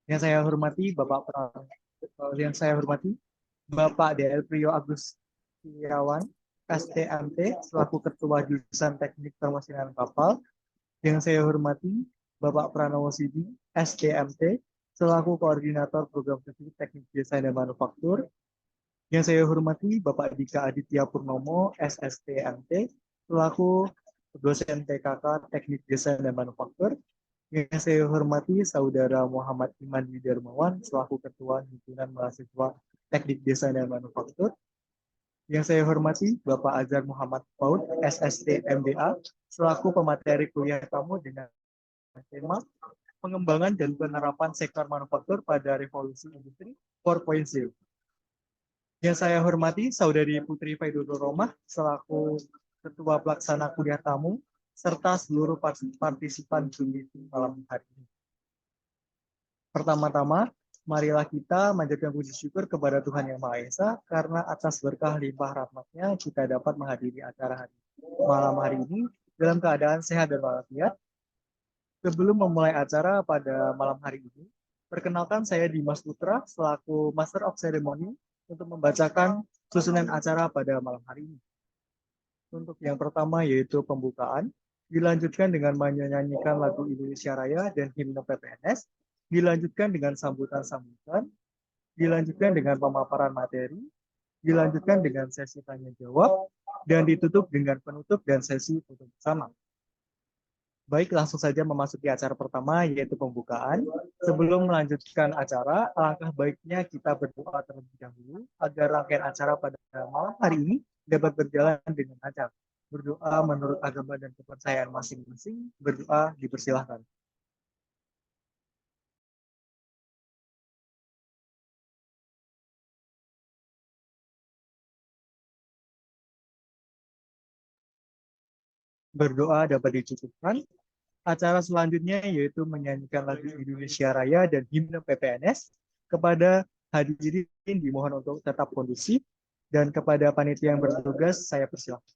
Yang saya hormati yang saya hormati Bapak DL Priyo Agus Setiawan, STMT, selaku Ketua Jurusan Teknik Permesinan Kapal. Yang saya hormati Bapak Pranowo Sidi, STMT, selaku Koordinator Program Studi Teknik Desain dan Manufaktur. Yang saya hormati Bapak Dika Aditya Purnomo, SSTMT, selaku dosen TKK Teknik Desain dan Manufaktur. Yang saya hormati Saudara Muhammad Iman Widarmawan, selaku Ketua Himpunan Mahasiswa Teknik Desain dan Manufaktur. Yang saya hormati Bapak Azhar Muhammad Paud, SST MBA, selaku pemateri kuliah tamu dengan tema pengembangan dan penerapan sektor manufaktur pada revolusi industri 4.0. Yang saya hormati Saudari Putri Faidodo Romah, selaku Ketua Pelaksana Kuliah Tamu, serta seluruh partisipan Zoom malam hari ini. Pertama-tama, marilah kita manjatkan puji syukur kepada Tuhan Yang Maha Esa, karena atas berkah limpah rahmat-Nya kita dapat menghadiri acara malam hari ini dalam keadaan sehat dan walafiat. Sebelum memulai acara pada malam hari ini, perkenalkan saya Dimas Putra, selaku Master of Ceremony, untuk membacakan susunan acara pada malam hari ini. Untuk yang pertama yaitu pembukaan, dilanjutkan dengan menyanyikan lagu Indonesia Raya dan himne PPNS, dilanjutkan dengan sambutan-sambutan, dilanjutkan dengan pemaparan materi, dilanjutkan dengan sesi tanya jawab, dan ditutup dengan penutup dan sesi foto bersama. Baik, langsung saja memasuki acara pertama, yaitu pembukaan. Sebelum melanjutkan acara, alangkah baiknya kita berdoa terlebih dahulu agar rangkaian acara pada malam hari ini dapat berjalan dengan lancar. Berdoa menurut agama dan kepercayaan masing-masing. Berdoa dipersilahkan. Berdoa dapat dicukupkan. Acara selanjutnya yaitu menyanyikan lagu Indonesia Raya dan himne PPNS. Kepada hadirin dimohon untuk tetap kondusif, dan kepada panitia yang bertugas saya persilahkan.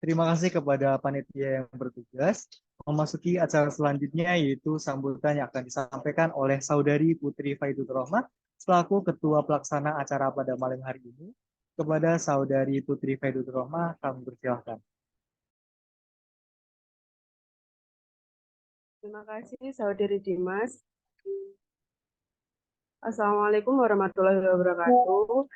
Terima kasih kepada panitia yang bertugas. Memasuki acara selanjutnya yaitu sambutan yang akan disampaikan oleh Saudari Putri Faidutur Rahmat selaku Ketua Pelaksana acara pada malam hari ini. Kepada Saudari Putri Faidutur Rahmat, kami persilahkan. Terima kasih Saudari Dimas. Assalamualaikum warahmatullahi wabarakatuh.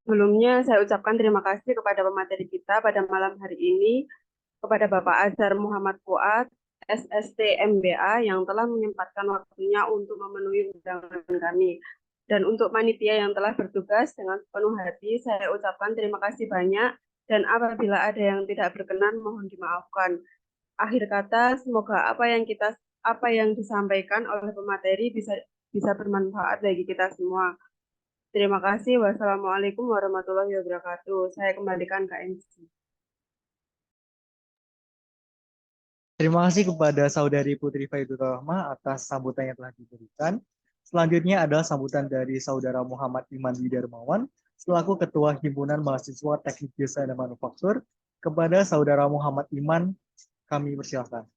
Sebelumnya saya ucapkan terima kasih kepada pemateri kita pada malam hari ini, kepada Bapak Azhar Muhammad Fuad, SST MBA yang telah menyempatkan waktunya untuk memenuhi undangan kami. Dan untuk panitia yang telah bertugas dengan sepenuh hati, saya ucapkan terima kasih banyak dan apabila ada yang tidak berkenan mohon dimaafkan. Akhir kata, semoga apa yang disampaikan oleh pemateri bisa bermanfaat bagi kita semua. Terima kasih. Wassalamualaikum warahmatullahi wabarakatuh. Saya kembalikan ke MC. Terima kasih kepada Saudari Putri Faidutur Rahmat atas sambutan yang telah diberikan. Selanjutnya adalah sambutan dari Saudara Muhammad Iman Widarmawan selaku Ketua Himpunan Mahasiswa Teknik Desain dan Manufaktur. Kepada Saudara Muhammad Iman, kami persilahkan.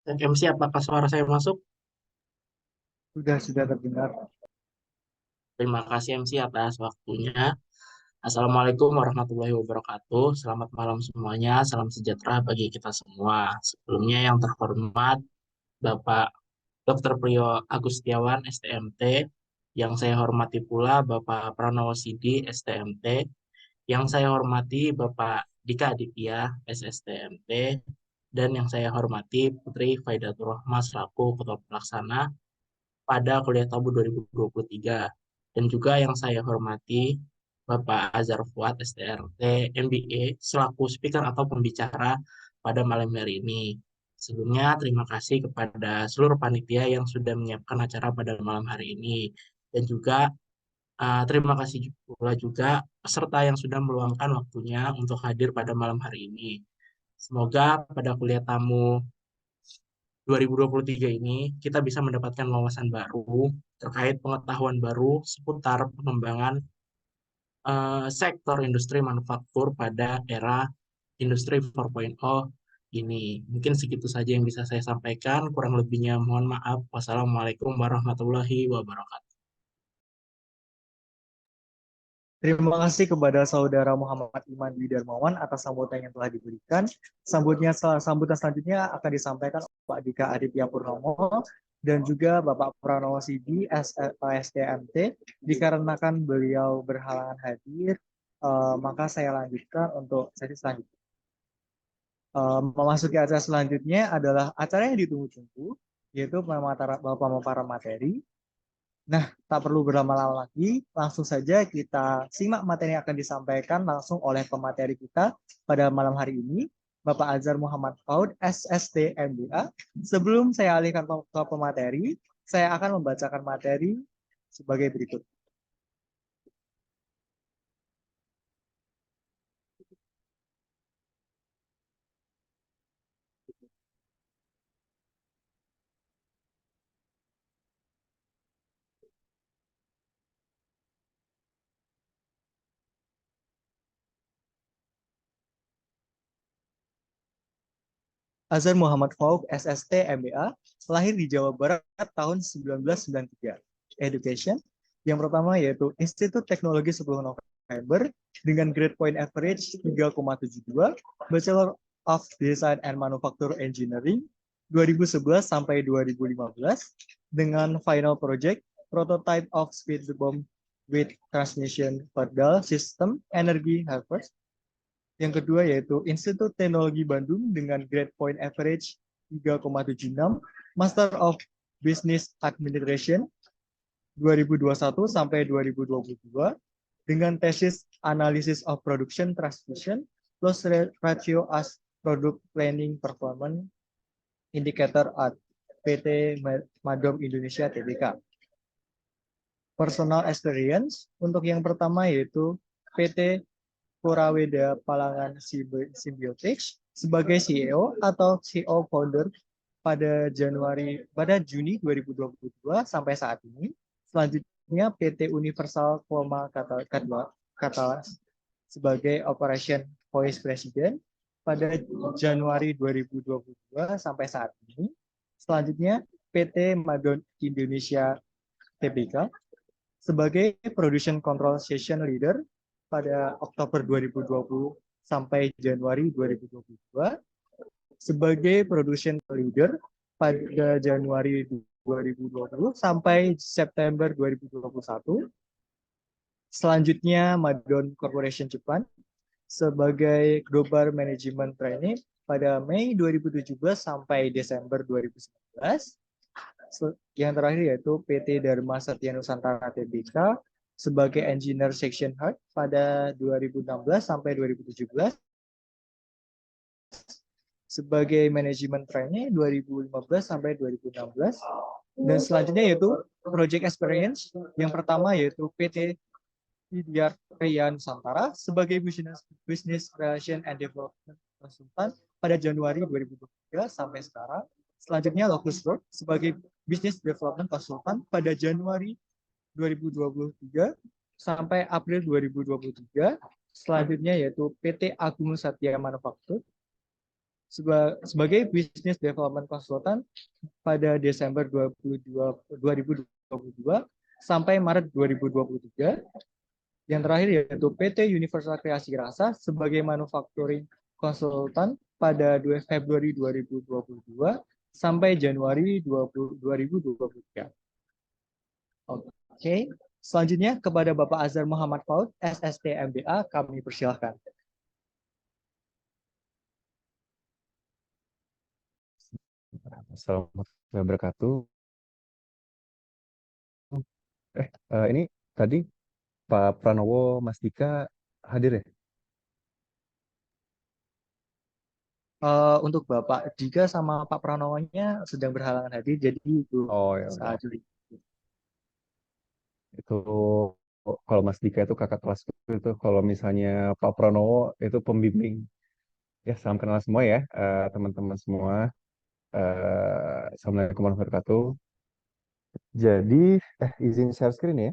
MC, apakah suara saya masuk? Sudah terdengar. Terima kasih MC atas waktunya. Assalamualaikum warahmatullahi wabarakatuh. Selamat malam semuanya. Salam sejahtera bagi kita semua. Sebelumnya yang terhormat Bapak Dr. Priyo Agustiawan, STMT. Yang saya hormati pula Bapak Pranowo Sidi, STMT. Yang saya hormati Bapak Dika Aditya, SSTMT. Dan yang saya hormati Putri Faidatur Rahmat selaku Ketua Pelaksana pada kuliah tabu 2023. Dan juga yang saya hormati Bapak Azhar Fuad, STRT, MBA, selaku speaker atau pembicara pada malam hari ini. Sebelumnya, terima kasih kepada seluruh panitia yang sudah menyiapkan acara pada malam hari ini. Dan juga terima kasih pula juga peserta yang sudah meluangkan waktunya untuk hadir pada malam hari ini. Semoga pada kuliah tamu 2023 ini kita bisa mendapatkan wawasan baru terkait pengetahuan baru seputar pengembangan sektor industri manufaktur pada era industri 4.0 ini. Mungkin segitu saja yang bisa saya sampaikan. Kurang lebihnya mohon maaf. Wassalamualaikum warahmatullahi wabarakatuh. Terima kasih kepada Saudara Muhammad Iman Widarmawan atas sambutan yang telah diberikan. Sambutan selanjutnya akan disampaikan oleh Pak Dika Aditya Purnomo dan juga Bapak Pranowo Sidi, STMT. Dikarenakan beliau berhalangan hadir, maka saya lanjutkan untuk sesi selanjutnya. Memasuki acara selanjutnya adalah acara yang ditunggu-tunggu, yaitu pemaparan materi. Nah, tak perlu berlama-lama lagi, langsung saja kita simak materi yang akan disampaikan langsung oleh pemateri kita pada malam hari ini, Bapak Azhar Muhammad Fuad, SST MBA. Sebelum saya alihkan ke pemateri, saya akan membacakan materi sebagai berikut. Azhar Muhammad Fuad, SST MBA, lahir di Jawa Barat tahun 1993. Education, yang pertama yaitu Institut Teknologi 10 November dengan grade point average 3,72, Bachelor of Design and Manufacture Engineering 2011 sampai 2015, dengan final project prototype of speed bomb with transmission pedal system energy harvest. Yang kedua yaitu Institut Teknologi Bandung dengan grade point average 3,76, Master of Business Administration 2021 sampai 2022 dengan tesis Analysis of Production Transmission plus ratio as Product Planning Performance Indicator at PT Madom Indonesia Tbk. Personal experience untuk yang pertama yaitu PT Puraweda Palangan Symbiotics sebagai CEO atau CEO founder pada Juni 2022 sampai saat ini. Selanjutnya PT Universal Chroma Catalyst sebagai Operation Vice President pada Januari 2022 sampai saat ini. Selanjutnya PT Madon Indonesia Tbk sebagai Production Control Session Leader pada Oktober 2020 sampai Januari 2022, sebagai Production Leader pada Januari 2020 sampai September 2021. Selanjutnya Madon Corporation Japan sebagai Global Management Trainee pada Mei 2017 sampai Desember 2019. Yang terakhir yaitu PT Dharma Satya Nusantara Tbk sebagai Engineer Section Head pada 2016 sampai 2017, sebagai Management Trainee 2015 sampai 2016, dan selanjutnya yaitu Project Experience. Yang pertama yaitu PT Widyar Raya Nusantara sebagai Business Relation and Development Consultant pada Januari 2023 sampai sekarang. Selanjutnya Locus Work sebagai Business Development Consultant pada Januari 2023 sampai April 2023. Selanjutnya yaitu PT Agung Satya Manufaktur sebagai Business Development Consultant pada Desember 2022 sampai Maret 2023. Yang terakhir yaitu PT Universal Kreasi Rasa sebagai Manufacturing Consultant pada Februari 2022 sampai Januari 2023. Oke, selanjutnya kepada Bapak Azhar Muhammad Faud, SST MBA, kami persilahkan. Assalamualaikum warahmatullahi wabarakatuh. Ini tadi Pak Pranowo, Mas Dika hadir ya? Untuk Bapak Dika sama Pak Pranowonya sedang berhalangan hadir, jadi itu Oh ya udah. saat Juli. Itu kalau Mas Dika itu kakak kelas itu, kalau misalnya Pak Pranowo itu pembimbing. Ya, salam kenal semua ya, teman-teman semua. Assalamualaikum warahmatullahi wabarakatuh. Jadi, izin share screen ya.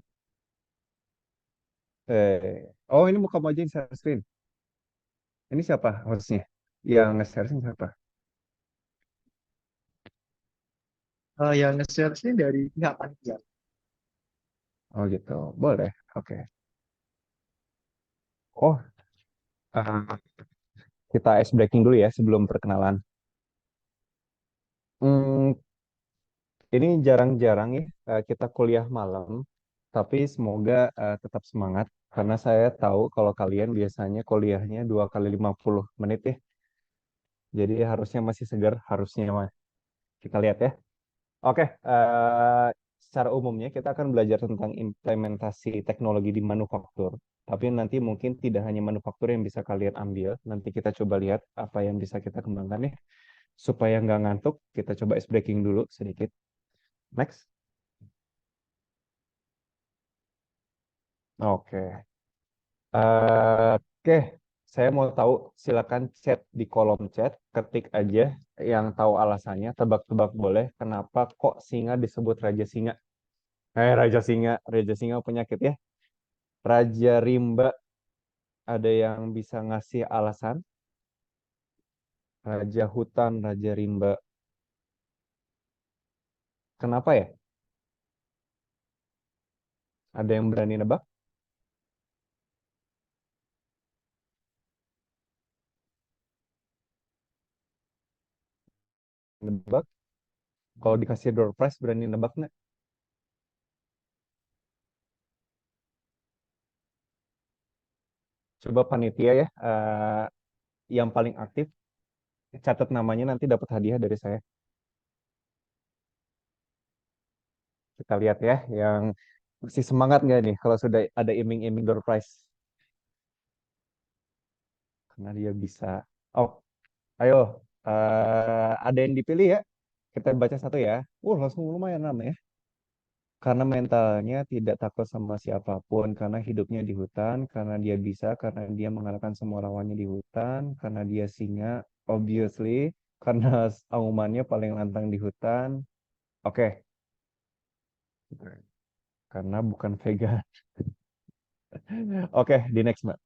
Oh ini mau kamu aja yang share screen. Ini siapa hostnya? Yang nge-share screen siapa? Yang nge-share sih dari pihak panitia. Oh gitu, boleh. Oke. Oh, eh, kita ice breaking dulu ya sebelum perkenalan. Hmm, ini jarang-jarang ya kita kuliah malam, tapi semoga tetap semangat karena saya tahu kalau kalian biasanya kuliahnya 2 kali 50 menit ya. Jadi harusnya masih segar, harusnya mah. Kita lihat ya. Oke, secara umumnya kita akan belajar tentang implementasi teknologi di manufaktur. Tapi nanti mungkin tidak hanya manufaktur yang bisa kalian ambil. Nanti kita coba lihat apa yang bisa kita kembangkan ya. Supaya nggak ngantuk, kita coba ice breaking dulu sedikit. Next. Oke. Oke, saya mau tahu, silakan chat di kolom chat, ketik aja yang tahu alasannya, tebak-tebak boleh, kenapa kok singa disebut Raja Singa? Raja Singa penyakit ya. Raja Rimba, ada yang bisa ngasih alasan? Raja Hutan, Raja Rimba. Kenapa ya? Ada yang berani nebak? Nebak? Kalau dikasih door prize berani nebak nggak? Coba panitia ya, yang paling aktif catat namanya nanti dapat hadiah dari saya. Kita lihat ya, yang masih semangat nggak nih kalau sudah ada iming-iming door prize. Karena dia bisa. Oh, ayo, ada yang dipilih ya? Kita baca satu ya. Langsung lumayan lama ya. Karena mentalnya tidak takut sama siapapun, karena hidupnya di hutan, karena dia bisa, karena dia mengalahkan semua lawannya di hutan, karena dia singa, obviously, karena aumannya paling lantang di hutan. Oke, karena bukan vegan. Oke, di next, Mbak.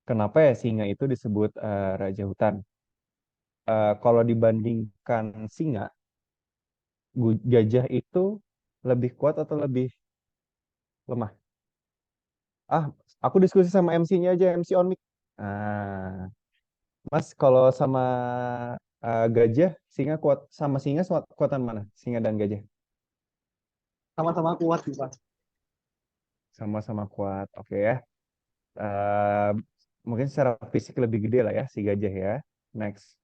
Kenapa ya singa itu disebut raja hutan? Kalau dibandingkan singa, gajah itu lebih kuat atau lebih lemah? Ah, aku diskusi sama MC-nya aja, MC on mic. Ah, Mas, kalau sama gajah, singa kuat sama singa kuatan mana? Singa dan gajah Sama-sama kuat sih, Pak. sama-sama kuat. Oke ya. Eh, Mungkin secara fisik lebih gede lah ya si gajah ya. Next.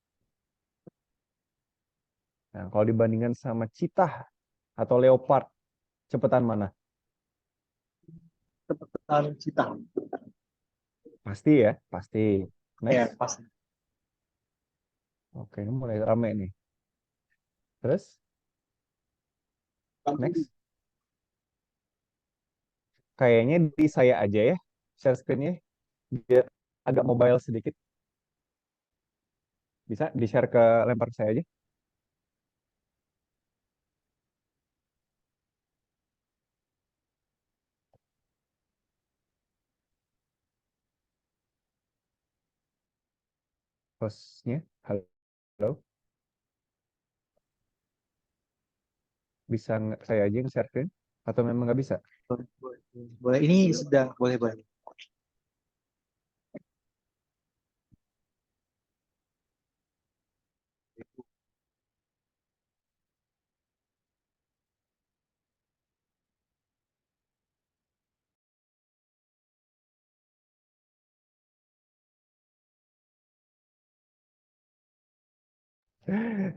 Nah, kalau dibandingkan sama cheetah atau leopard, cepetan mana? Cepetan cita. Pasti ya, pasti. Ya, Next. pasti. Oke, ini mulai rame nih. Terus, next. Kayaknya di saya aja ya, share screen-nya biar agak mobile sedikit. Bisa di-share ke lempar saya aja. Hostnya, halo. Bisa saya aja yang share screen? Atau memang nggak bisa? Boleh, boleh. Boleh. Ini sedang boleh, boleh.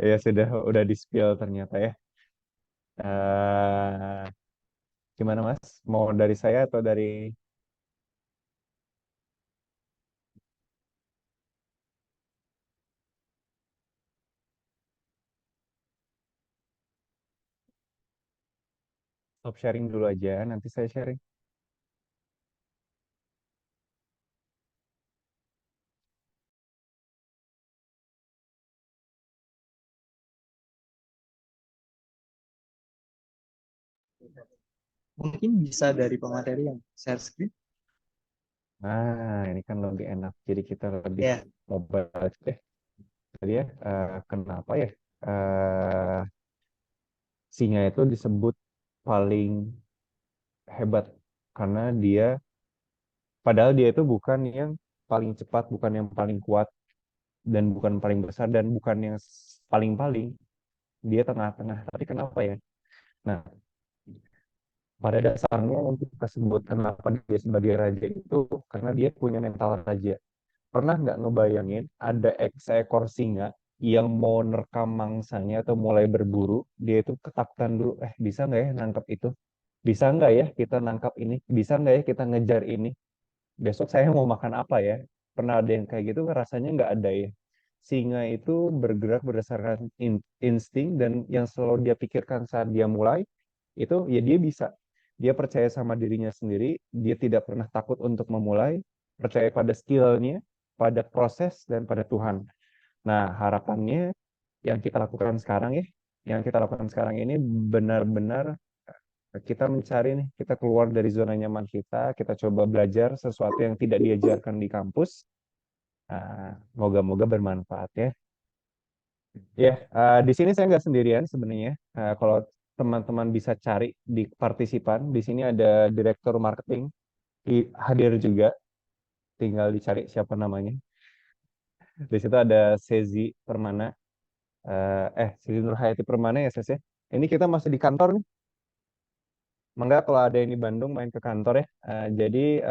Ya sudah, udah di-spill ternyata ya. Eh, Gimana Mas? Mau dari saya atau dari stop sharing dulu aja, nanti saya sharing. Mungkin bisa dari pemateri yang share screen. Nah, ini kan lebih enak. Jadi kita lebih Ya, mobile deh. Jadi ya, kenapa ya? Eh, Singa itu disebut paling hebat karena padahal dia itu bukan yang paling cepat, bukan yang paling kuat, dan bukan paling besar, dan bukan yang paling-paling. Dia tengah-tengah. Tapi kenapa ya? Nah, pada dasarnya yang kita sebut kenapa dia sebagai raja itu karena dia punya mental raja. Pernah nggak ngebayangin ada seekor singa yang mau nerkam mangsanya atau mulai berburu, dia itu ketakutan dulu, bisa nggak ya nangkap itu? Bisa nggak ya kita nangkap ini? Bisa nggak ya kita ngejar ini? Besok saya mau makan apa ya? Pernah ada yang kayak gitu? Rasanya nggak ada ya. Singa itu bergerak berdasarkan insting dan yang selalu dia pikirkan saat dia mulai itu ya dia bisa. Dia percaya sama dirinya sendiri, dia tidak pernah takut untuk memulai, percaya pada skillnya, pada proses dan pada Tuhan. Nah, harapannya yang kita lakukan sekarang ya, yang kita lakukan sekarang ini benar-benar kita mencari nih, kita keluar dari zona nyaman kita coba belajar sesuatu yang tidak diajarkan di kampus. Moga-moga bermanfaat ya. Ya, di sini saya nggak sendirian sebenarnya. Kalau teman-teman bisa cari di partisipan, di sini ada direktur marketing hadir juga. Tinggal dicari siapa namanya. Di situ ada Sezi Permana. Siti Nurhayati Permana ya Ses ya. Ini kita masih di kantor nih. Mangga kalau ada yang di Bandung main ke kantor ya. Jadi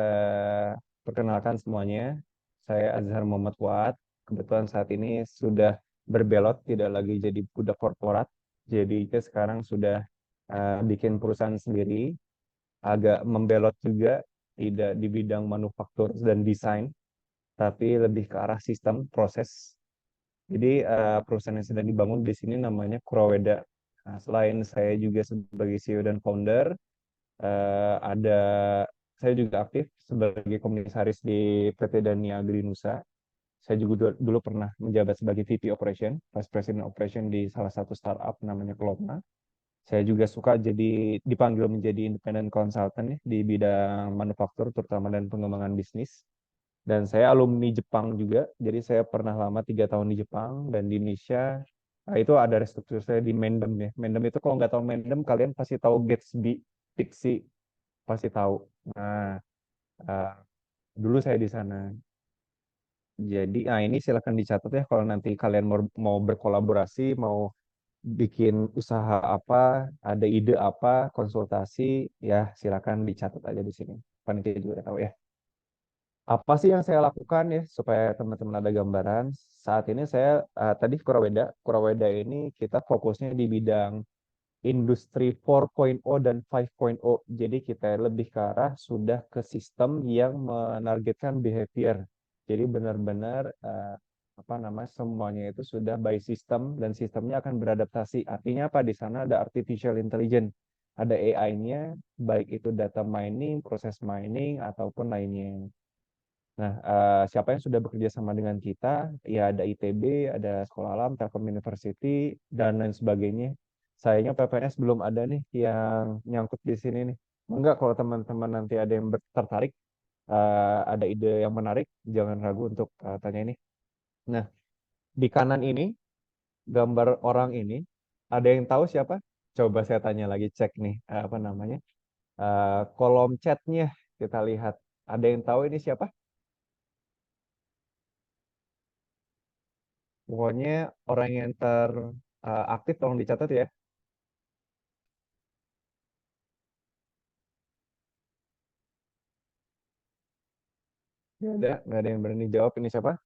perkenalkan semuanya, saya Azhar Muhammad Fuad. Kebetulan saat ini sudah berbelot, tidak lagi jadi budak korporat. Jadi saya sekarang sudah bikin perusahaan sendiri, agak membelot juga, tidak di bidang manufaktur dan desain, tapi lebih ke arah sistem proses. Jadi perusahaan yang sedang dibangun di sini namanya Kuraweda. Nah, selain saya juga sebagai CEO dan founder, ada saya juga aktif sebagai komisaris di PT Dania Agri Nusa. Saya juga dulu pernah menjabat sebagai VP Operation, Vice President Operation di salah satu startup namanya Kelopna. Saya juga suka dipanggil menjadi independent consultant ya, di bidang manufaktur terutama dan pengembangan bisnis. Dan saya alumni Jepang juga, jadi saya pernah lama 3 tahun di Jepang dan di Indonesia. Nah, itu ada restruktur saya di Mendem ya. Mendem itu kalau nggak tahu Mendem, kalian pasti tahu Gatsby, Pixie, pasti tahu. Nah, eh, dulu saya di sana. Jadi, ini silakan dicatat ya kalau nanti kalian mau berkolaborasi, mau bikin usaha apa, ada ide apa, konsultasi, ya silakan dicatat aja di sini. Panitia juga tahu ya. Apa sih yang saya lakukan ya supaya teman-teman ada gambaran? Saat ini saya tadi Kuraweda ini kita fokusnya di bidang industri 4.0 dan 5.0. Jadi kita lebih ke arah sudah ke sistem yang menargetkan behavior. Jadi benar-benar apa namanya semuanya itu sudah by system dan sistemnya akan beradaptasi. Artinya apa? Di sana ada artificial intelligence, ada AI-nya, baik itu data mining, proses mining ataupun lainnya. Nah, siapa yang sudah bekerja sama dengan kita? Ya ada ITB, ada Sekolah Alam, Telkom University, dan lain sebagainya. Sayangnya PPNS belum ada nih yang nyangkut di sini nih. Enggak, kalau teman-teman nanti ada yang tertarik, ada ide yang menarik, jangan ragu untuk tanya ini. Nah, di kanan ini, gambar orang ini, ada yang tahu siapa? Coba saya tanya lagi, cek nih, apa namanya? Kolom chatnya, kita lihat. Ada yang tahu ini siapa? Pokoknya orang yang teraktif tolong dicatat ya. Nggak ada yang berani jawab ini siapa?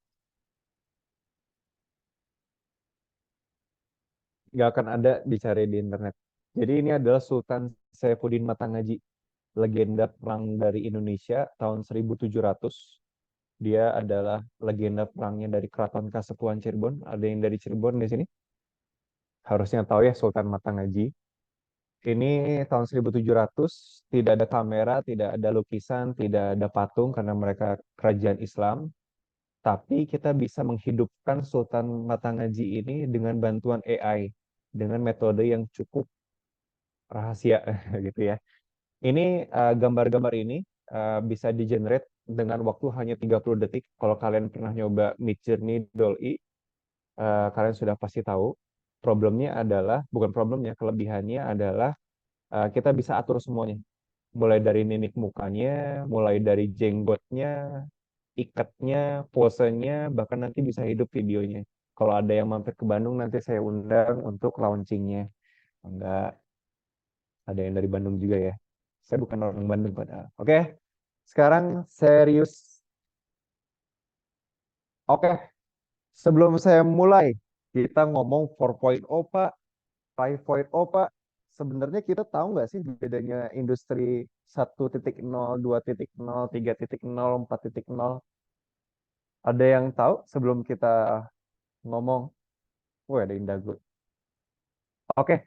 Nggak akan ada dicari di internet. Jadi ini adalah Sultan Saifuddin Matangaji, legenda perang dari Indonesia tahun 1700. Dia adalah legenda perangnya dari Keraton Kasepuhan Cirebon. Ada yang dari Cirebon di sini? Harusnya tahu ya Sultan Matangaji. Ini tahun 1700, tidak ada kamera, tidak ada lukisan, tidak ada patung karena mereka kerajaan Islam. Tapi kita bisa menghidupkan Sultan Matangaji ini dengan bantuan AI, dengan metode yang cukup rahasia gitu ya. Ini gambar-gambar ini bisa di-generate dengan waktu hanya 30 detik. Kalau kalian pernah nyoba Midjourney, DALL-E, kalian sudah pasti tahu. Problemnya adalah, bukan problemnya, kelebihannya adalah kita bisa atur semuanya. Mulai dari mimik mukanya, mulai dari jenggotnya, ikatnya, posenya, bahkan nanti bisa hidup videonya. Kalau ada yang mampir ke Bandung, nanti saya undang untuk launchingnya. Enggak, ada yang dari Bandung juga ya. Saya bukan orang Bandung padahal. Oke, sekarang serius. Oke, sebelum saya mulai, kita ngomong 4.0 Pak, 5.0 Pak. Sebenarnya kita tahu nggak sih bedanya industri 1.0, 2.0, 3.0, 4.0? Ada yang tahu sebelum kita ngomong? Wah, ada Indago. Oke,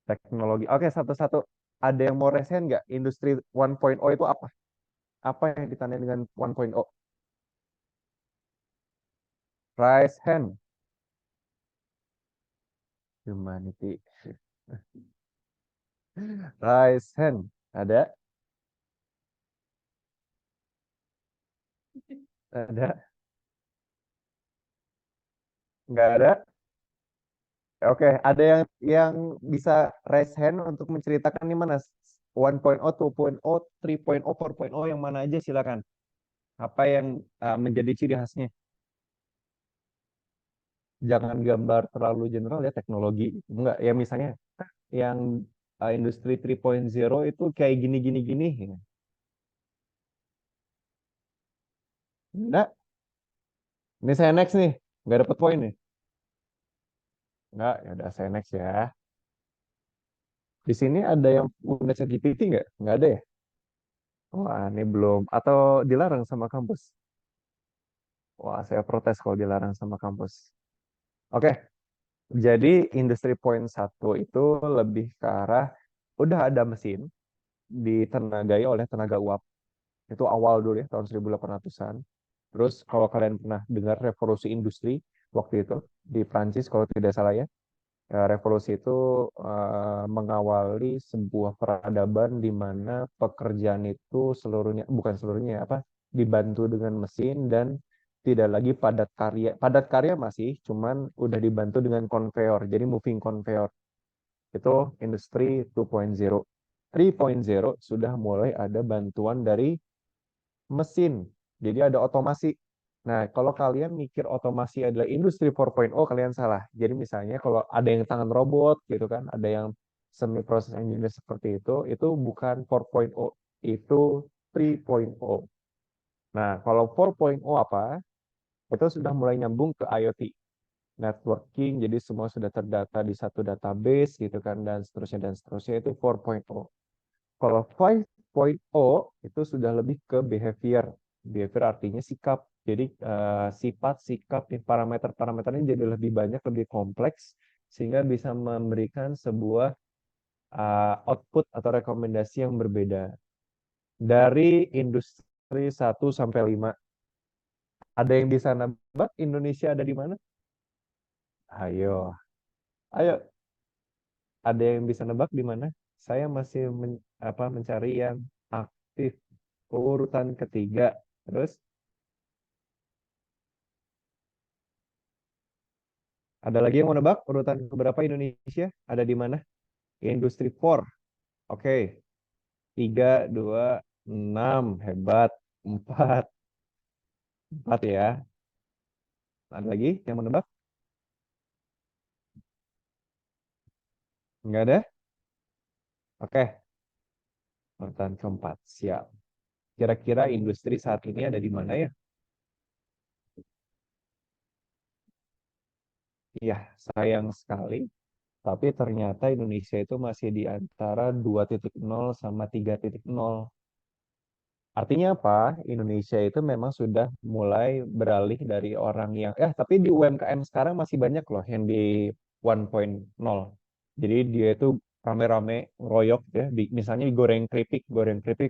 teknologi. Oke, satu-satu. Ada yang mau resen nggak? Industri 1.0 itu apa? Apa yang ditandai dengan 1.0? Raise hand. Humanity. Raise hand. Ada? Ada? Nggak ada? Oke, ada yang bisa raise hand untuk menceritakan di mana 1.0, 2.0, 3.0, 4.0 yang mana aja silakan. Apa yang menjadi ciri khasnya? jangan gambar terlalu general ya teknologi. Enggak, ya misalnya yang industri 3.0 itu kayak gini. Enggak, ini saya next nih. Nggak dapet poin nih. Enggak, ya udah saya next ya. Di sini ada yang punya ChatGPT nggak? Nggak ada ya? Wah, ini belum. Atau dilarang sama kampus? Wah, saya protes kalau dilarang sama kampus. Oke, jadi industri poin satu itu lebih ke arah udah ada mesin ditenagai oleh tenaga uap. Itu awal dulu ya, tahun 1800-an. Terus kalau kalian pernah dengar revolusi industri waktu itu di Prancis kalau tidak salah ya, revolusi itu mengawali sebuah peradaban di mana pekerjaan itu seluruhnya, bukan seluruhnya apa, dibantu dengan mesin dan tidak lagi padat karya. Padat karya masih, cuman udah dibantu dengan konveyor. Jadi moving konveyor. Itu industri 2.0. 3.0 sudah mulai ada bantuan dari mesin. Jadi ada otomasi. Nah, kalau kalian mikir otomasi adalah industri 4.0, kalian salah. Jadi misalnya kalau ada yang tangan robot gitu kan, ada yang semi process engineer seperti itu bukan 4.0, itu 3.0. Nah, kalau 4.0 apa? Itu sudah mulai nyambung ke IoT, networking, jadi semua sudah terdata di satu database gitu kan, dan seterusnya itu 4.0. Kalau 5.0 itu sudah lebih ke behavior. Behavior artinya sikap. Jadi sifat, sikap, parameter-parameternya jadi lebih banyak, lebih kompleks, sehingga bisa memberikan sebuah output atau rekomendasi yang berbeda. Dari industri 1 sampai 5, ada yang bisa nebak Indonesia ada di mana? Ayo, ayo, ada yang bisa nebak di mana? Saya masih mencari yang aktif urutan ketiga. Terus ada lagi yang mau nebak urutan keberapa Indonesia? Ada di mana? Industri 4. Oke. 3, 2, 6. Hebat. 4. 4 ya. Ada lagi yang mau nebak? Enggak ada? Oke. Urutan keempat. Siap. Kira-kira industri saat ini ada di mana ya? Iya, sayang sekali. Tapi ternyata Indonesia itu masih di antara 2.0 sama 3.0. Artinya apa? Indonesia itu memang sudah mulai beralih dari orang yang, tapi di UMKM sekarang masih banyak loh yang di 1.0. Jadi dia itu rame-rame ngeroyok ya, misalnya goreng keripik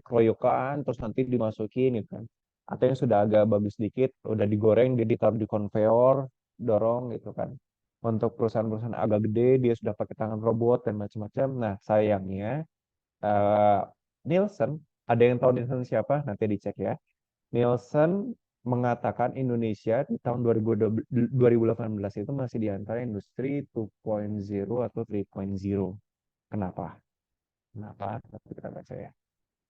keroyokan, terus nanti dimasukin gitu kan. Atau yang sudah agak bagus dikit, udah digoreng, dia ditaruh di konveyor, dorong gitu kan. Untuk perusahaan-perusahaan agak gede, dia sudah pakai tangan robot dan macam-macam. Nah, sayangnya eh, Nielsen, ada yang tahu Nielsen siapa? Nanti dicek ya. Nielsen mengatakan Indonesia di tahun 2018 itu masih di antara industri 2.0 atau 3.0. Kenapa? Kenapa? Tapi kita baca ya.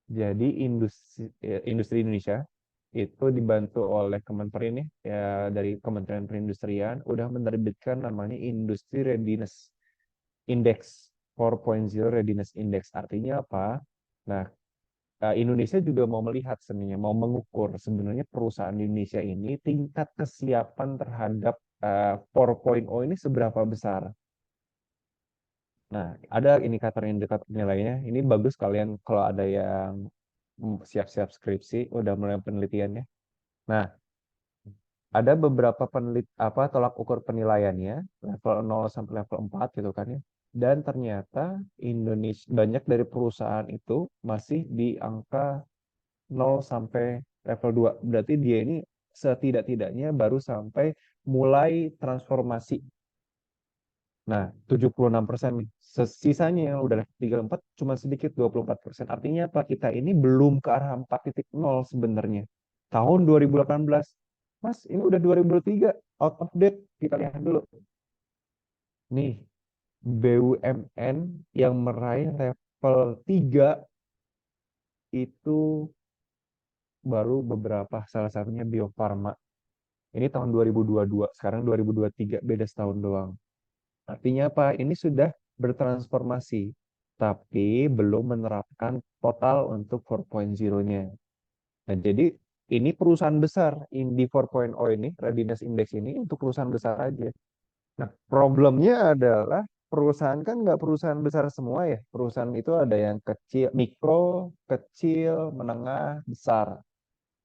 Jadi industri Indonesia itu dibantu oleh Kemenperin ya, dari Kementerian Perindustrian udah menerbitkan namanya Industri Readiness Index, 4.0 Readiness Index. Artinya apa? Nah, Indonesia juga mau melihat sebenarnya, mau mengukur sebenarnya perusahaan di Indonesia ini tingkat kesiapan terhadap 4.0 ini seberapa besar. Nah, ada indikator nilainya. Ini bagus kalian kalau ada yang siap-siap skripsi, udah mulai penelitiannya. Nah, ada beberapa tolak ukur penilaiannya, level 0 sampai level 4 gitu kan ya. Dan ternyata Indonesia banyak dari perusahaan itu masih di angka 0 sampai level 2. Berarti dia ini setidak-tidaknya baru sampai mulai transformasi. Nah, 76% nih. Sisanya yang udah level 3 4 cuma sedikit 24%. Artinya apa? Kita ini belum ke arah 4.0 sebenarnya. Tahun 2018. Mas, ini udah 2023. Out of date. Kita lihat dulu. Nih, BUMN yang meraih level 3 itu baru beberapa, salah satunya Bio Farma. Ini tahun 2022, sekarang 2023, beda setahun doang. Artinya apa? Ini sudah bertransformasi, tapi belum menerapkan total untuk 4.0-nya. Nah, jadi ini perusahaan besar. Di 4.0 ini, Readiness Index ini untuk perusahaan besar aja. Nah, problemnya adalah perusahaan kan nggak perusahaan besar semua ya. Perusahaan itu ada yang kecil, mikro, kecil, menengah, besar.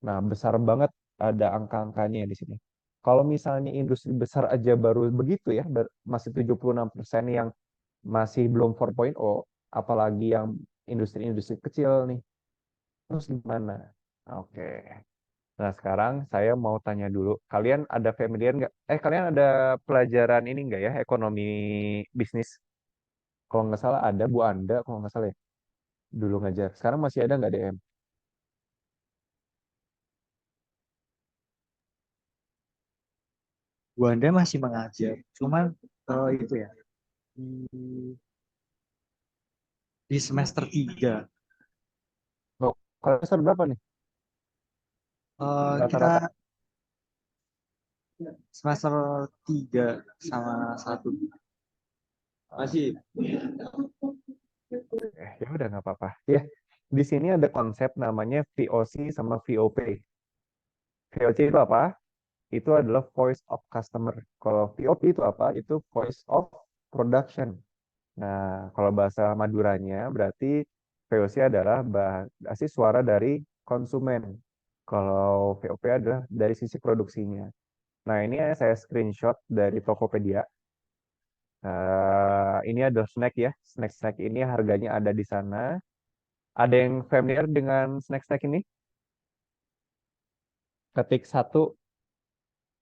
Nah, besar banget ada angka-angkanya di sini. Kalau misalnya industri besar aja baru begitu ya, masih 76% yang masih belum 4.0, apalagi yang industri-industri kecil nih. Terus gimana? Oke. Nah, sekarang saya mau tanya dulu, kalian ada familiar nggak? Kalian ada pelajaran ini nggak ya, ekonomi bisnis? Kalau nggak salah ada Bu Anda, kalau nggak salah ya, dulu ngajar. Sekarang masih ada nggak DM? Bu Anda masih mengajar, cuman itu ya di, di semester 3. Oh, kalau semester berapa nih Kita rata-rata? semester 3 sama 1. Masih. Ya udah nggak apa-apa. Ya, di sini ada konsep namanya VOC sama VOP. VOC itu apa? Itu adalah Voice of Customer. Kalau VOP itu apa? Itu Voice of Production. Nah, kalau bahasa Maduranya berarti VOC adalah basis suara dari konsumen. Kalau VOP adalah dari sisi produksinya. Nah, ini saya screenshot dari Tokopedia. Ini adalah snack ya. Snack-snack ini harganya ada di sana. Ada yang familiar dengan snack-snack ini? Ketik satu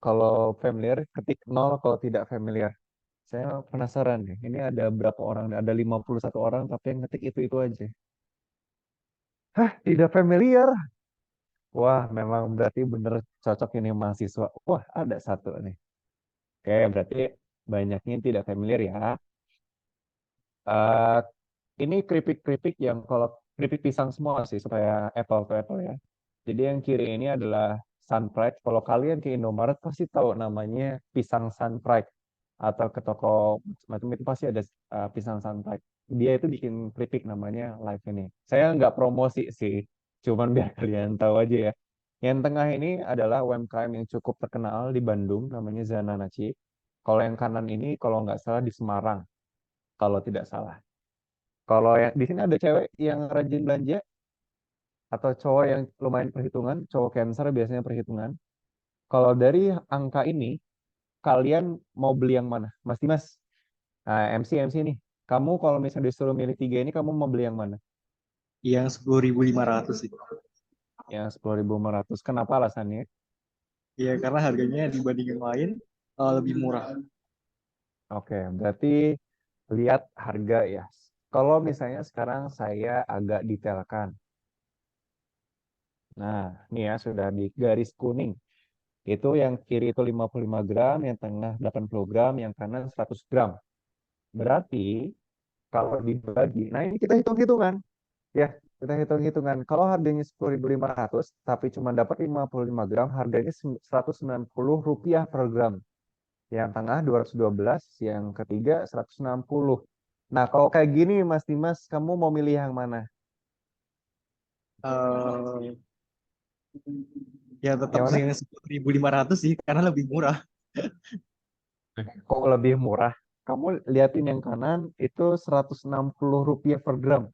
kalau familiar, ketik nol kalau tidak familiar. Saya penasaran nih, ini ada berapa orang? Ada 51 orang, tapi yang ngetik itu aja. Hah, tidak familiar? Wah, memang berarti bener cocok ini mahasiswa. Wah, ada satu nih. Oke, berarti banyaknya yang tidak familiar ya. Eh, ini keripik-keripik yang kalau keripik pisang semua sih, supaya apple to apple ya. Jadi yang kiri ini adalah Sunpride. Kalau kalian ke Indomaret pasti tahu namanya pisang Sunpride. Atau ke toko macam itu pasti ada pisang Sunpride. Dia itu bikin keripik namanya Live ini. Saya nggak promosi sih, cuman biar kalian tahu aja ya. Yang tengah ini adalah UMKM yang cukup terkenal di Bandung, namanya Zananachi. Kalau yang kanan ini, kalau nggak salah di Semarang, kalau tidak salah. Kalau yang di sini ada cewek yang rajin belanja, atau cowok yang lumayan perhitungan, cowok Cancer biasanya perhitungan. Kalau dari angka ini, kalian mau beli yang mana? Mas Dimas, MC nih. Kamu kalau misalnya disuruh milih tiga ini, kamu mau beli yang mana? Yang 10.500 sih. Yang 10.500. Kenapa alasannya? Ya karena harganya dibanding yang lain lebih murah. Oke, berarti lihat harga ya. Kalau misalnya sekarang saya agak detailkan. Nah, ini ya sudah di garis kuning. Itu yang kiri itu 55 gram, yang tengah 80 gram, yang kanan 100 gram. Berarti kalau dibagi, nah ini kita hitung-hitungan. Ya, kita hitung-hitungan. Kalau harganya 10.500, tapi cuma dapat 55 gram, harganya Rp190 per gram. Yang tengah 212, yang ketiga 160. Nah, kalau kayak gini, Mas Dimas, kamu mau milih yang mana? Eh, ya tetap Yang mana? yang 10.500 sih karena lebih murah. Kok lebih murah? Kamu liatin yang kanan, itu Rp160 per gram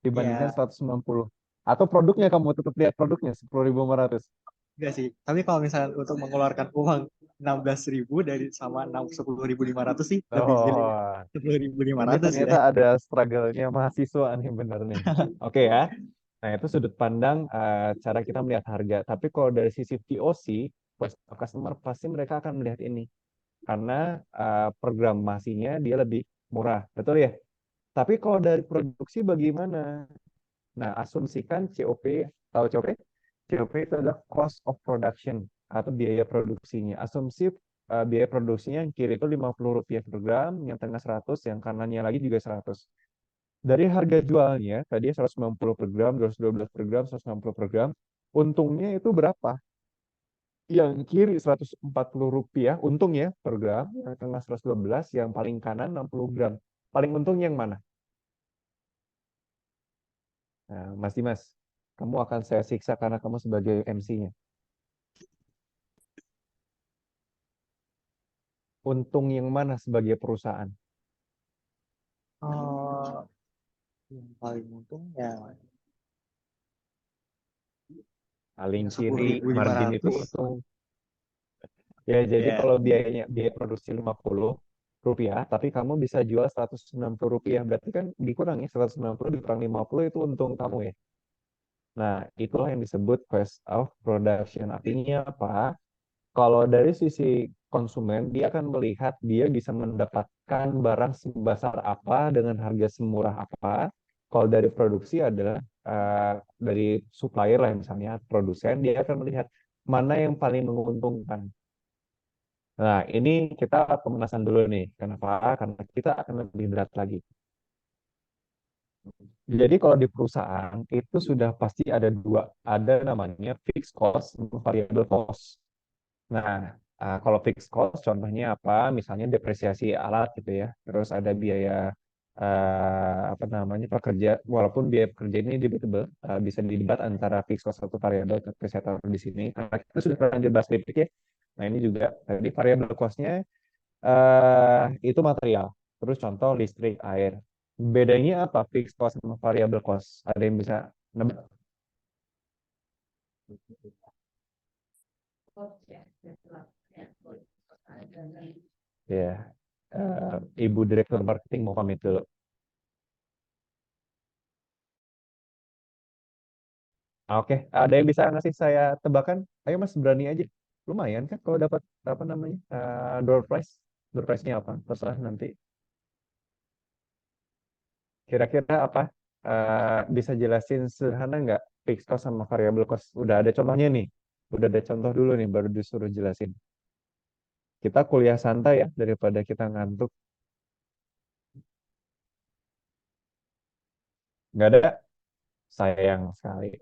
dibandingkan Ya 190. Atau produknya, kamu tetap lihat produknya 10.500. enggak sih. Tapi kalau misalnya untuk mengeluarkan uang 16.000 dari sama 10.500 sih lebih milih Oh, sepuluh ribu lima ini ratus ya. ternyata ada struggle-nya mahasiswa nih bener nih. Oke ya. Nah, itu sudut pandang cara kita melihat harga. Tapi kalau dari sisi VOC, voice of customer, pasti mereka akan melihat ini. Karena programasinya dia lebih murah. Betul ya? Tapi kalau dari produksi bagaimana? Nah, asumsikan COP, tahu COP? COP itu adalah cost of production atau biaya produksinya. Asumsi biaya produksinya yang kiri itu Rp50 per gram, yang tengah 100, yang kanannya lagi juga 100. Dari harga jualnya, tadi 190 per gram, 212 per gram, 160 per gram, untungnya itu berapa? Yang kiri Rp140 untung ya per gram, yang tengah 112, yang paling kanan 60 gram. Paling untung yang mana? Nah, Mas Dimas, kamu akan saya siksa karena kamu sebagai MC-nya. Untung yang mana sebagai perusahaan? Oh, yang paling untung ya Paling sepuluh kiri ribu lima margin itu ratus untung. Ya, jadi Ya, kalau biaya produksi Rp50, tapi kamu bisa jual Rp190, berarti kan dikurangi 190 dikurang 50 itu untung kamu ya. Nah, itulah yang disebut cost of production. Artinya apa? Kalau dari sisi konsumen, dia akan melihat dia bisa mendapatkan barang sebesar apa dengan harga semurah apa. Kalau dari produksi adalah dari supplier lah misalnya, produsen, dia akan melihat mana yang paling menguntungkan. Nah, ini kita pemanasan dulu nih. Kenapa? Karena kita akan lebih berat lagi. Jadi kalau di perusahaan itu sudah pasti ada dua, ada namanya fixed cost, dan variable cost. Nah, kalau fixed cost contohnya apa? Misalnya depresiasi alat gitu ya. Terus ada biaya apa namanya pekerja, walaupun biaya pekerja ini debatable, bisa didebat antara fixed cost atau variable, tapi saya taruh di sini. Karena kita sudah terlanjur bahas listrik ya. Nah, ini juga tadi variable cost-nya itu material. Terus contoh listrik, air. Bedanya apa fixed cost sama variable cost? Ada yang bisa nebak? Ya, Ibu Direktur Marketing mau pamit dulu. Oke, ada yang bisa ngasih saya tebakan? Ayo Mas, berani aja. Lumayan kan kalau dapat apa namanya door prize. Door prize-nya apa? Terserah nanti. Kira-kira apa? Bisa jelasin sederhana nggak fixed cost sama variable cost? Udah ada contohnya nih. Udah ada contoh dulu nih, baru disuruh jelasin. Kita kuliah santai ya, daripada kita ngantuk. Nggak ada, sayang sekali.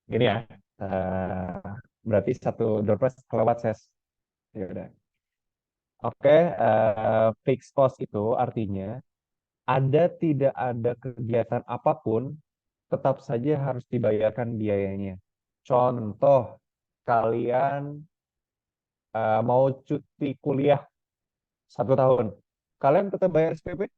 Gini ya, berarti satu door prize kelewat ses. Ya udah. Oke, fixed cost itu artinya tidak ada kegiatan apapun, tetap saja harus dibayarkan biayanya. Contoh, kalian mau cuti kuliah 1 tahun, kalian tetap bayar SPP,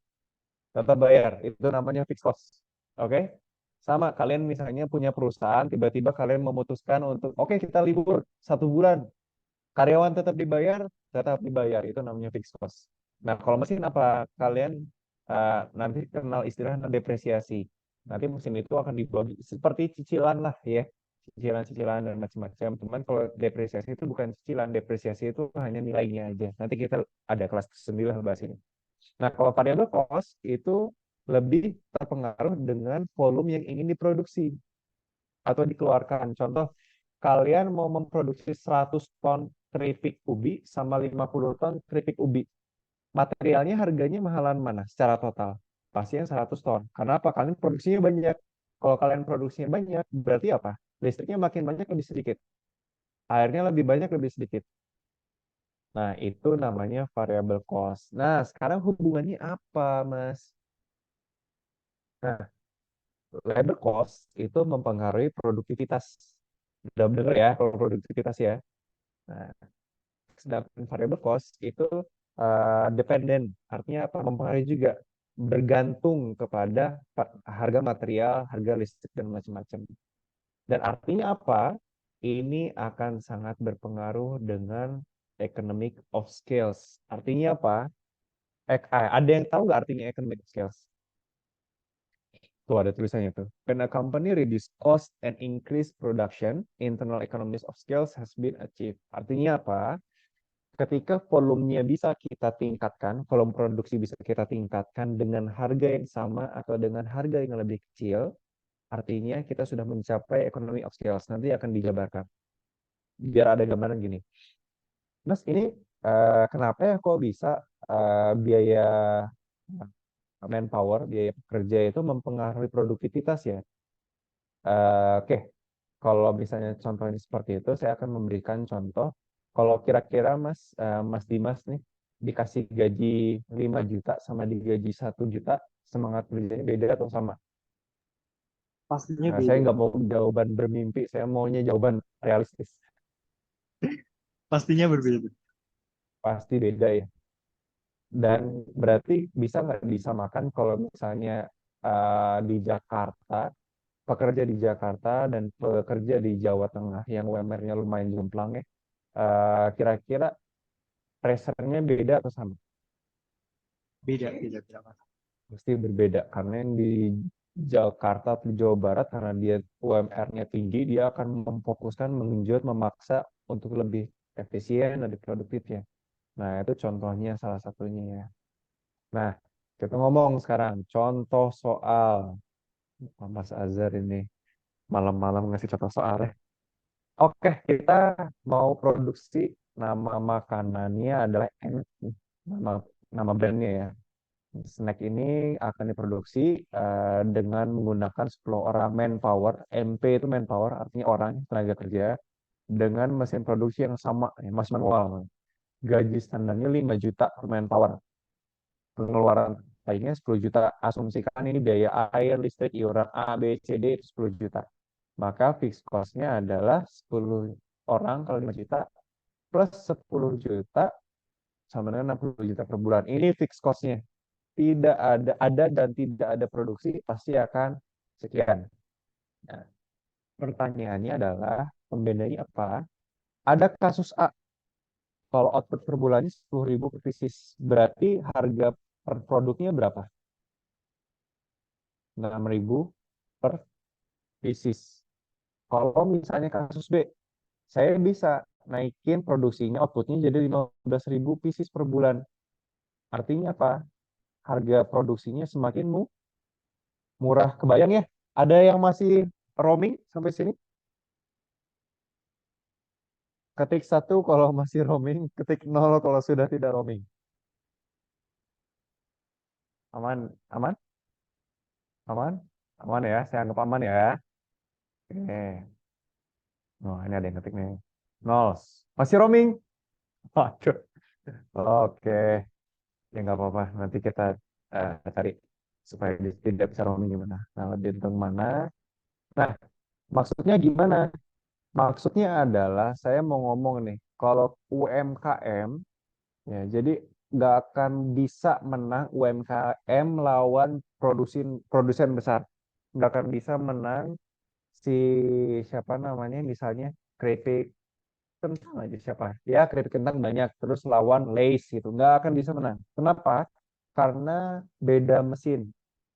tetap bayar. Itu namanya fixed cost. Oke? Sama, kalian misalnya punya perusahaan, tiba-tiba kalian memutuskan untuk, oke kita libur 1 bulan, karyawan tetap dibayar. Itu namanya fixed cost. Nah, kalau mesin apa? Kalian nanti kenal istilah depresiasi. Nanti mesin itu akan dibagi seperti cicilan lah ya. Cicilan-cicilan dan macam-macam. Cuman kalau depresiasi itu bukan cicilan, depresiasi itu hanya nilainya aja. Nanti kita ada kelas tersendiri lah bahas ini. Nah, kalau variable cost itu lebih terpengaruh dengan volume yang ingin diproduksi atau dikeluarkan. Contoh, kalian mau memproduksi 100 ton keripik ubi sama 50 ton keripik ubi. Materialnya harganya mahalan mana secara total? Pasti yang 100 ton. Karena apa? Kalian produksinya banyak. Kalau kalian produksinya banyak, berarti apa? Listriknya makin banyak lebih sedikit. Airnya lebih banyak lebih sedikit. Nah, itu namanya variable cost. Nah, sekarang hubungannya apa, Mas? Nah, labor cost itu mempengaruhi produktivitas. Udah bener ya, kalau produktivitas ya. Nah, sedangkan variable cost itu dependen, artinya apa? Mempengaruhi juga, bergantung kepada harga material, harga listrik dan macam-macam. Dan artinya apa? Ini akan sangat berpengaruh dengan economic of scales. Artinya apa? Ada yang tahu nggak artinya economic of scales? Tuh ada tulisannya tuh. When a company reduce cost and increase production, internal economies of scales has been achieved. Artinya apa? Ketika volumenya bisa kita tingkatkan, volume produksi bisa kita tingkatkan dengan harga yang sama atau dengan harga yang lebih kecil, artinya kita sudah mencapai economy of scales. Nanti akan dijabarkan. Biar ada gambaran gini. Mas, ini kenapa ya kok bisa biaya manpower, biaya pekerja itu mempengaruhi produktivitas ya? Oke, kalau misalnya contohnya seperti itu, saya akan memberikan contoh Kalau kira-kira Mas Dimas nih dikasih gaji 5 juta sama digaji 1 juta, semangat kerjanya beda atau sama? Pastinya Nah, saya beda. nggak mau jawaban bermimpi, saya maunya jawaban realistis. Pastinya berbeda. Pasti beda ya. Dan berarti bisa nggak disamakan kalau misalnya di Jakarta, pekerja di Jakarta dan pekerja di Jawa Tengah yang UMR-nya lumayan jomplang ya, kira-kira pressure-nya beda atau sama? Beda, beda, beda, Mas. Pasti berbeda karena yang di Jakarta atau Jawa Barat karena dia UMR-nya tinggi, dia akan memfokuskan, mengenjot, memaksa untuk lebih efisien, lebih produktif ya. Nah, itu contohnya salah satunya ya. Nah, kita ngomong sekarang contoh soal Mas Azhar ini malam-malam ngasih contoh soal ya. Oke, kita mau produksi, nama makanannya adalah enak nih. Nama nama brandnya ya. Snack ini akan diproduksi dengan menggunakan 10 orang manpower. MP itu manpower, artinya orang, tenaga kerja, dengan mesin produksi yang sama, ya, masih manual. Gaji standarnya 5 juta per manpower. Pengeluaran lainnya 10 juta. Asumsikan ini biaya air, listrik, iuran A, B, C, D itu 10 juta. Maka fixed cost-nya adalah 10 orang kalau 5 juta plus 10 juta sama dengan 60 juta per bulan. Ini fixed cost-nya. Tidak ada dan tidak ada produksi pasti akan sekian. Nah, pertanyaannya adalah pembedanya apa? Ada kasus A, kalau output per bulannya 10.000 per pieces, berarti harga per produknya berapa? 6.000 per pieces. Kalau misalnya kasus B, saya bisa naikin produksinya, outputnya jadi 15.000 pieces per bulan. Artinya apa? Harga produksinya semakin murah. Kebayang ya? Ada yang masih roaming sampai sini? Ketik 1 kalau masih roaming, ketik 0 kalau sudah tidak roaming. Aman, aman, aman, aman ya. Saya anggap aman ya. Oke. Oh, ini ada yang ketik nih. 0. Masih roaming? Waduh. Oke. Ya nggak apa-apa. Nanti kita cari supaya tidak bisa roaming gimana. Nah, lebih untung mana? Nah, maksudnya gimana? Maksudnya adalah saya mau ngomong nih, kalau UMKM, ya, jadi nggak akan bisa menang UMKM lawan produsen besar. Nggak akan bisa menang si siapa namanya, misalnya keripik kentang aja siapa. Ya keripik kentang banyak, terus lawan Lay's gitu. Nggak akan bisa menang. Kenapa? Karena beda mesin.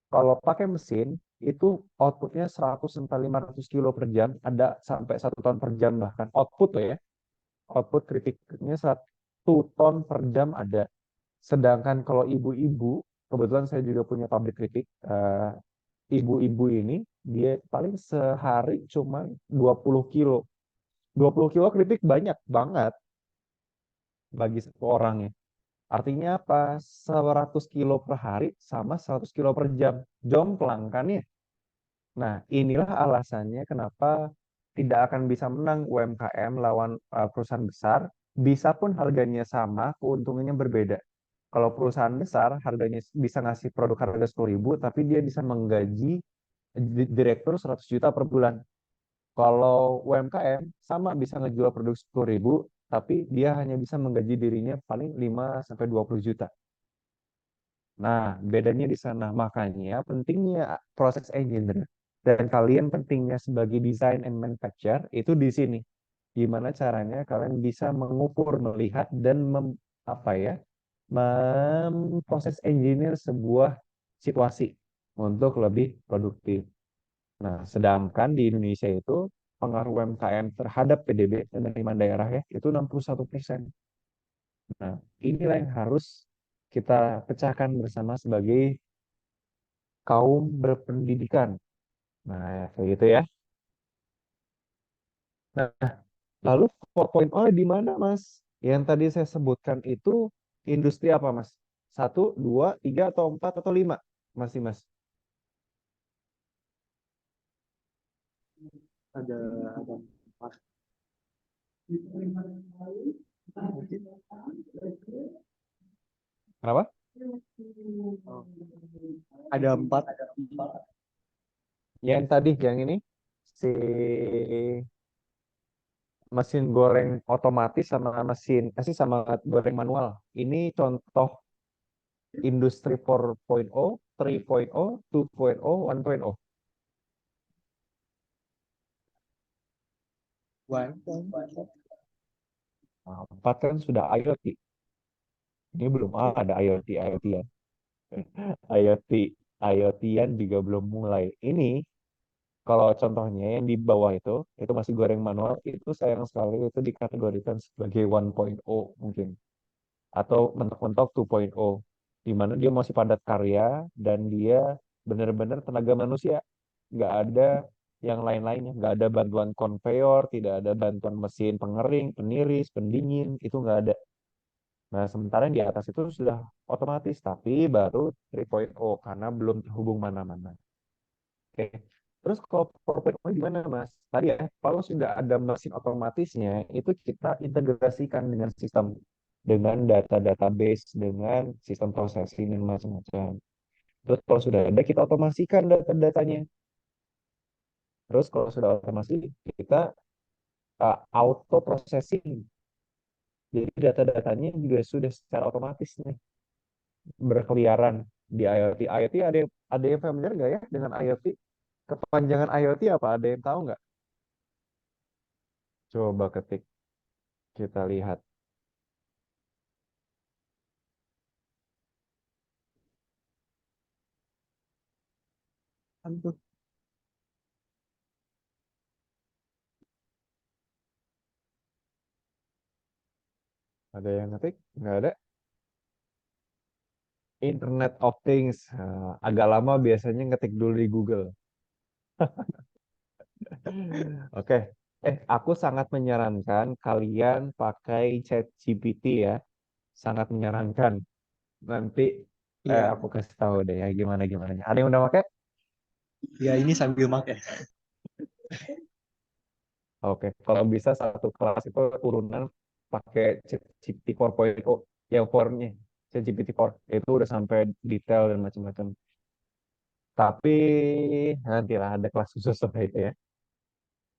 Kalau pakai mesin, itu outputnya 100 sampai 500 kilo per jam, ada sampai 1 ton per jam bahkan. Output tuh ya, output keripiknya 1 ton per jam ada. Sedangkan kalau ibu-ibu, kebetulan saya juga punya pabrik keripik, ibu-ibu ini dia paling sehari cuma 20 kilo. 20 kilo keripik banyak banget bagi satu orang ya. Artinya apa? 100 kilo per hari sama 100 kilo per jam. Jomplang kan ya? Nah, inilah alasannya kenapa tidak akan bisa menang UMKM lawan perusahaan besar. Bisa pun harganya sama, keuntungannya berbeda. Kalau perusahaan besar harganya bisa ngasih produk harga 10.000, tapi dia bisa menggaji direktur 100 juta per bulan. Kalau UMKM sama bisa ngejual produk 10.000, tapi dia hanya bisa menggaji dirinya paling 5 sampai 20 juta. Nah, bedanya di sana. Makanya pentingnya proses engineer dan kalian pentingnya sebagai design and manufacture itu di sini. Gimana caranya kalian bisa mengukur, melihat dan apa ya, memproses engineer sebuah situasi untuk lebih produktif. Nah, sedangkan di Indonesia itu pengaruh UMKM terhadap PDB penerimaan daerah ya itu 61%. Nah, inilah yang harus kita pecahkan bersama sebagai kaum berpendidikan. Nah, kayak gitu ya. Nah, lalu 4.0 di mana, Mas? Yang tadi saya sebutkan itu industri apa, Mas? 1, 2, 3, atau 4, atau 5? Masih, Mas. Ada empat. Kenapa? Oh, ada 4. Yang tadi, yang ini si mesin goreng otomatis sama sama goreng manual. Ini contoh industri 4.0, 3.0, 2.0, 1.0. Nah, 4 kan sudah IoT. Ini belum ada IoT, IoT-an. IoT, IoT-an juga belum mulai. Ini kalau contohnya yang di bawah itu masih goreng manual, itu sayang sekali itu dikategorikan sebagai 1.0 mungkin. Atau mentok-mentok 2.0. Di mana dia masih padat karya dan dia benar-benar tenaga manusia. Nggak ada yang lain-lainnya. Nggak ada bantuan konveyor, tidak ada bantuan mesin pengering, peniris, pendingin, itu nggak ada. Nah, sementara yang di atas itu sudah otomatis, tapi baru 3.0 karena belum terhubung mana-mana. Oke. Terus kalau 4.0 gimana, Mas? Tadi ya, kalau sudah ada mesin otomatisnya, itu kita integrasikan dengan sistem, dengan data database, dengan sistem processing dan macam-macam. Terus kalau sudah ada, kita otomasikan data-datanya. Terus kalau sudah otomasi, kita auto processing. Jadi data-datanya juga sudah secara otomatis nih berkeliaran di IoT. IoT ada yang familiar nggak ya dengan IoT? Kepanjangan IoT apa? Ada yang tahu nggak? Coba ketik, kita lihat. Aduh, Ada yang ngetik? Nggak ada. Internet of Things. Agak lama biasanya ngetik dulu di Google. Oke. Aku sangat menyarankan kalian pakai ChatGPT ya. Sangat menyarankan. Nanti iya. aku kasih tahu deh ya gimana gimana. Ada yang udah pakai? Ya ini sambil pakai. Oke. Kalau bisa satu kelas itu turunan pakai ChatGPT 4.0 yang 4-nya. ChatGPT 4 itu udah sampai detail dan macam-macam. Tapi nantilah ada kelas khusus soal itu ya.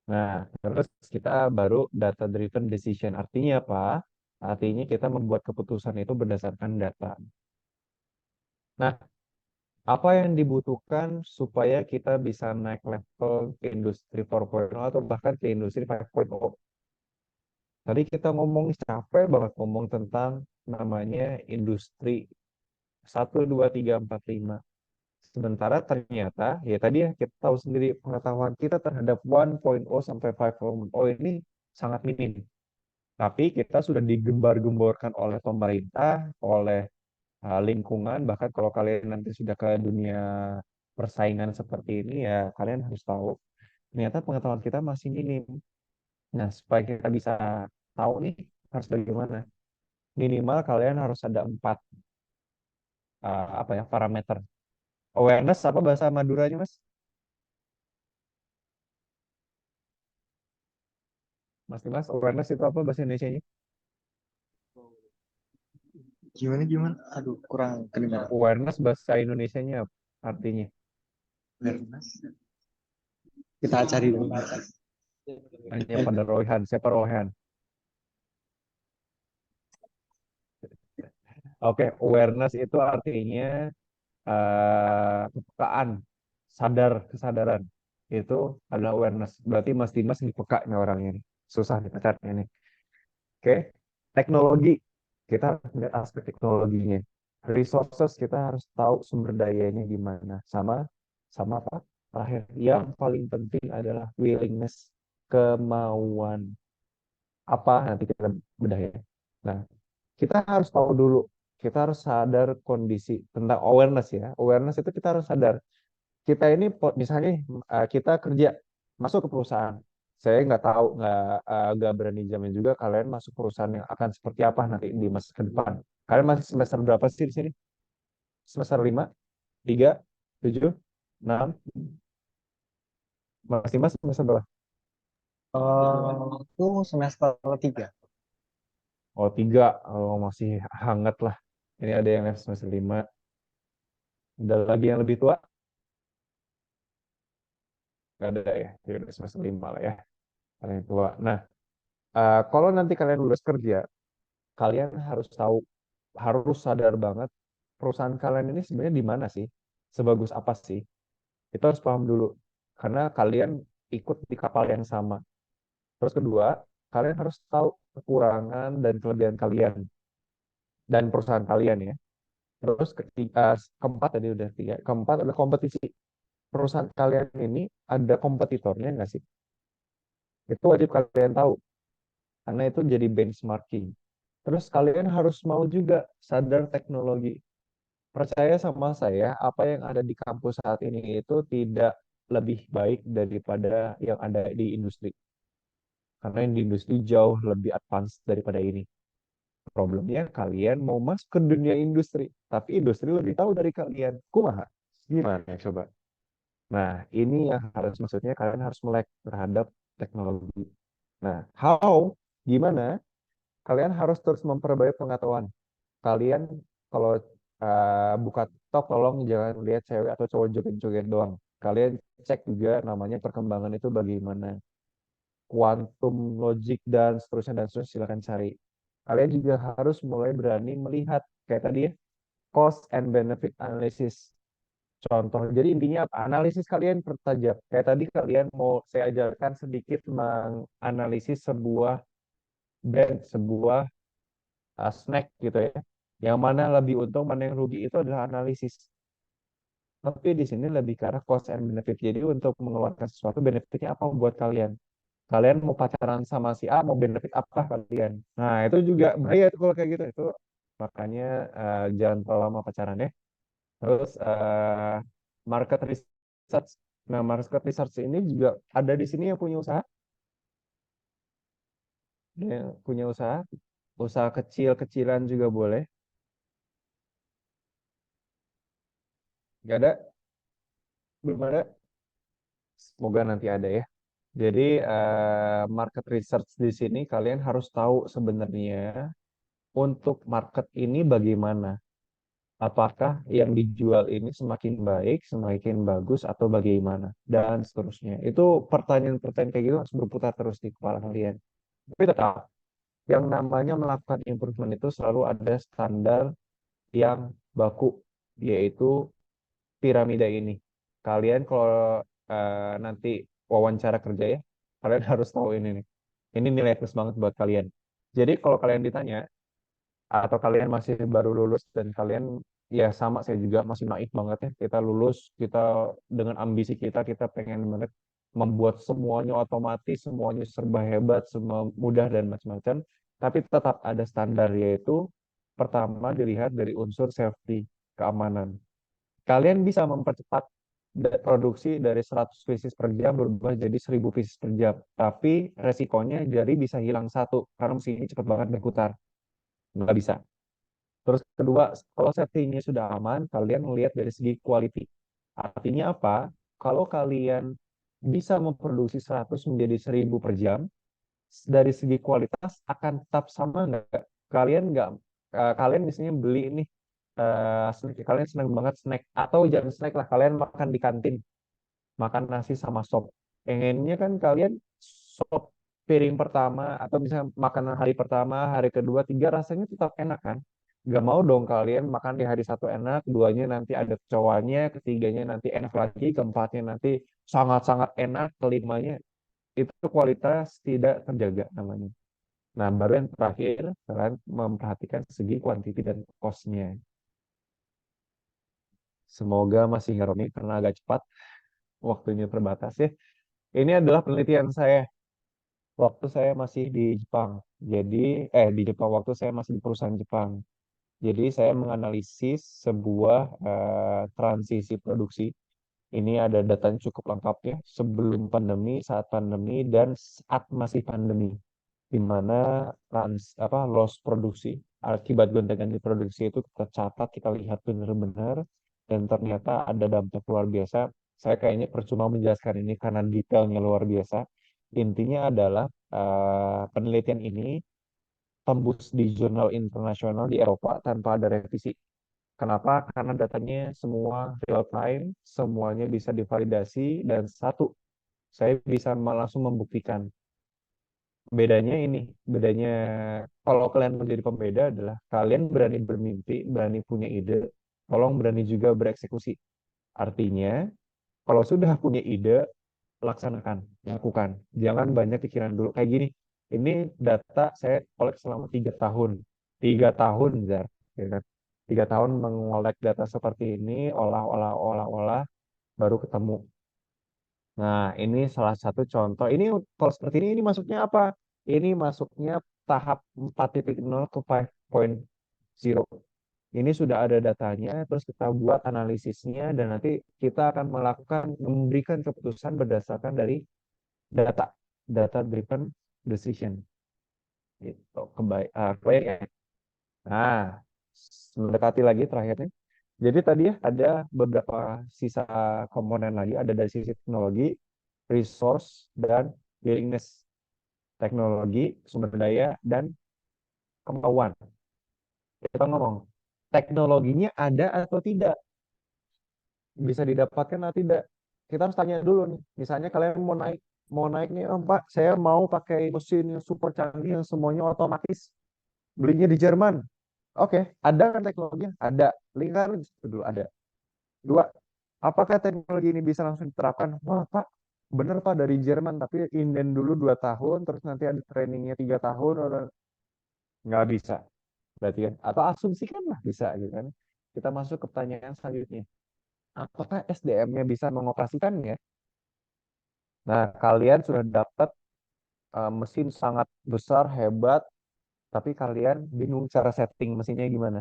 Nah, terus kita baru data driven decision. Artinya apa? Artinya kita membuat keputusan itu berdasarkan data. Nah, apa yang dibutuhkan supaya kita bisa naik level ke industri 4.0 atau bahkan ke industri 5.0? Tadi kita ngomong capek banget ngomong tentang namanya industri 1, 2, 3, 4, 5. Sementara ternyata, ya tadi ya kita tahu sendiri pengetahuan kita terhadap 1.0 sampai 5.0 ini sangat minim. Tapi kita sudah digembar-gemborkan oleh pemerintah, oleh lingkungan, bahkan kalau kalian nanti sudah ke dunia persaingan seperti ini ya kalian harus tahu ternyata pengetahuan kita masih minim. Nah, supaya kita bisa tahu nih harus bagaimana. Minimal kalian harus ada 4 apa ya parameter. Awareness apa bahasa Maduranya, Mas? Mas Dimas, awareness itu apa bahasa Indonesianya? Gimana gimana? Aduh, kurang kedengaran. Awareness bahasa Indonesianya apa artinya? Awareness. Kita cari dulu. Hanya pada Royhan, siapa Royhan? Oke, awareness itu artinya kepekaan, kesadaran. Itu adalah awareness. Berarti Mas Dimas ini peka nih orangnya nih. Susah dipencetnya nih. Oke, teknologi. Kita harus melihat aspek teknologinya. Resources kita harus tahu sumber dayanya gimana. Sama sama apa? Terakhir, yang paling penting adalah willingness, kemauan. Apa nanti kita bedah ya. Nah, kita harus tahu dulu, kita harus sadar kondisi tentang awareness ya. Awareness itu kita harus sadar. Kita ini misalnya kita kerja masuk ke perusahaan. Saya nggak tahu, nggak berani jamin juga kalian masuk perusahaan yang akan seperti apa nanti di masa ke depan. Kalian masih semester berapa sih di sini? Semester 5, 3, 7, 6, masih semester berapa? Itu semester 3. Oh, 3. Oh, masih hangat lah. Ini ada yang semester 5. Ada lagi yang lebih tua? Nggak ada ya. Jadi udah semester 5 lah ya. Paling tua. Nah, kalau nanti kalian lulus kerja, kalian harus tahu, harus sadar banget perusahaan kalian ini sebenarnya di mana sih? Sebagus apa sih? Itu harus paham dulu. Karena kalian ikut di kapal yang sama. Terus kedua, kalian harus tahu kekurangan dan kelebihan kalian dan perusahaan kalian ya. Terus keempat tadi udah 3. Keempat ada kompetisi. Perusahaan kalian ini ada kompetitornya nggak sih? Itu wajib kalian tahu. Karena itu jadi benchmarking. Terus kalian harus mau juga sadar teknologi. Percaya sama saya, apa yang ada di kampus saat ini itu tidak lebih baik daripada yang ada di industri. Karena yang di industri jauh lebih advance daripada ini. Problemnya kalian mau masuk ke dunia industri, tapi industri lebih tahu dari kalian. Kumaha? Gimana coba? Nah, ini yang harus maksudnya kalian harus melek terhadap teknologi. Nah, how? Gimana? Kalian harus terus memperbaiki pengetahuan. Kalian kalau buka TikTok, tolong jangan lihat cewek atau cowok joget-joget doang. Kalian cek juga namanya perkembangan itu bagaimana. Quantum logic dan seterusnya silakan cari. Kalian juga harus mulai berani melihat kayak tadi ya, cost and benefit analysis. Contoh, jadi intinya apa? Analisis kalian pertajam. Kayak tadi kalian mau saya ajarkan sedikit menganalisis sebuah brand, sebuah snack gitu ya. Yang mana lebih untung, mana yang rugi itu adalah analisis. Tapi di sini lebih ke arah cost and benefit. Jadi untuk mengeluarkan sesuatu, benefitnya apa buat kalian? Kalian mau pacaran sama si A, mau benefit apa kalian? Nah, itu juga bahaya tuh kalau kayak gitu. Itu makanya jangan terlalu lama pacaran ya. Terus market research. Nah, market research ini juga ada di sini yang punya usaha. Yang punya usaha, usaha kecil-kecilan juga boleh. Gak ada? Belum ada? Semoga nanti ada ya. Jadi market research di sini kalian harus tahu sebenarnya untuk market ini bagaimana. Apakah yang dijual ini semakin baik, semakin bagus, atau bagaimana, dan seterusnya. Itu pertanyaan-pertanyaan kayak gitu harus berputar terus di kepala kalian. Tapi tetap, yang namanya melakukan improvement itu selalu ada standar yang baku, yaitu piramida ini. Kalian kalau nanti wawancara kerja ya, kalian harus tahu ini nih. Ini nilai plus banget buat kalian. Jadi kalau kalian ditanya, atau kalian masih baru lulus dan kalian ya sama saya juga masih naif banget ya, kita lulus, kita dengan ambisi kita pengen banget membuat semuanya otomatis, semuanya serba hebat, semua mudah dan macam-macam, tapi tetap ada standar, yaitu pertama dilihat dari unsur safety, keamanan. Kalian bisa mempercepat produksi dari 100 pieces per jam berubah jadi 1000 pieces per jam, tapi resikonya jadi bisa hilang satu karena mesin ini cepat banget berputar, nggak bisa. Terus kedua, kalau safety-nya sudah aman, kalian melihat dari segi quality. Artinya apa? Kalau kalian bisa memproduksi 100 menjadi 1000 per jam, dari segi kualitas akan tetap sama nggak? Kalian misalnya beli ini, kalian senang banget snack, atau jangan snack lah, kalian makan di kantin, makan nasi sama sop. Pengennya kan kalian sop piring pertama, atau misalnya makanan hari pertama, hari kedua, tiga rasanya tetap enak kan? Gak mau dong kalian makan di hari satu enak, duanya nanti ada kecoanya, ketiganya nanti enak lagi, keempatnya nanti sangat-sangat enak, kelimanya itu kualitas tidak terjaga namanya. Nah, baru yang terakhir, kalian memperhatikan segi kuantiti dan cost-nya. Semoga masih ngerti karena agak cepat, waktunya terbatas ya. Ini adalah penelitian saya waktu saya masih di Jepang. Jadi, di Jepang waktu saya masih di perusahaan Jepang. Jadi, saya menganalisis sebuah transisi produksi. Ini ada datanya cukup lengkap ya, sebelum pandemi, saat pandemi, dan saat masih pandemi. Di mana loss produksi, akibat gonta-ganti produksi itu kita catat, kita lihat benar-benar, dan ternyata ada dampak luar biasa. Saya kayaknya percuma menjelaskan ini karena detailnya luar biasa. Intinya adalah penelitian ini tembus di jurnal internasional di Eropa tanpa ada revisi. Kenapa? Karena datanya semua real time, semuanya bisa divalidasi, dan satu, saya bisa langsung membuktikan. Bedanya ini, bedanya kalau kalian menjadi pembeda adalah kalian berani bermimpi, berani punya ide, tolong berani juga bereksekusi. Artinya, kalau sudah punya ide, laksanakan, lakukan. Jangan banyak pikiran dulu. Kayak gini, ini data saya kolek selama 3 tahun. 3 tahun, Zar. Ya kan? 3 tahun mengolek data seperti ini, olah, baru ketemu. Nah, ini salah satu contoh. Ini kalau seperti ini masuknya apa? Ini masuknya tahap 4.0 ke 5.0. Ini sudah ada datanya, terus kita buat analisisnya, dan nanti kita akan memberikan keputusan berdasarkan dari data, data driven decision. Gitu. Kebayang ya? Nah, mendekati lagi terakhirnya. Jadi tadi ya ada beberapa sisa komponen lagi, ada dari sisi teknologi, resource, dan willingness. Teknologi, sumber daya, dan kemauan. Kita ngomong, teknologinya ada atau tidak? Bisa didapatkan atau tidak? Kita harus tanya dulu nih. Misalnya kalian mau naik nih, oh, Pak, saya mau pakai mesin yang super canggih yang semuanya otomatis. Belinya di Jerman. Oke, ada kan teknologinya? Ada. Lingkaran dulu ada. Dua, apakah teknologi ini bisa langsung diterapkan? Wah, Pak, bener Pak dari Jerman, tapi inden dulu 2 tahun, terus nanti ada trainingnya 3 tahun, nggak bisa. Berarti kan? Atau asumsikan lah bisa gitu kan. Kita masuk ke pertanyaan selanjutnya. Apakah SDM-nya bisa mengoperasikannya? Nah, kalian sudah dapat mesin sangat besar, hebat, tapi kalian bingung cara setting mesinnya gimana.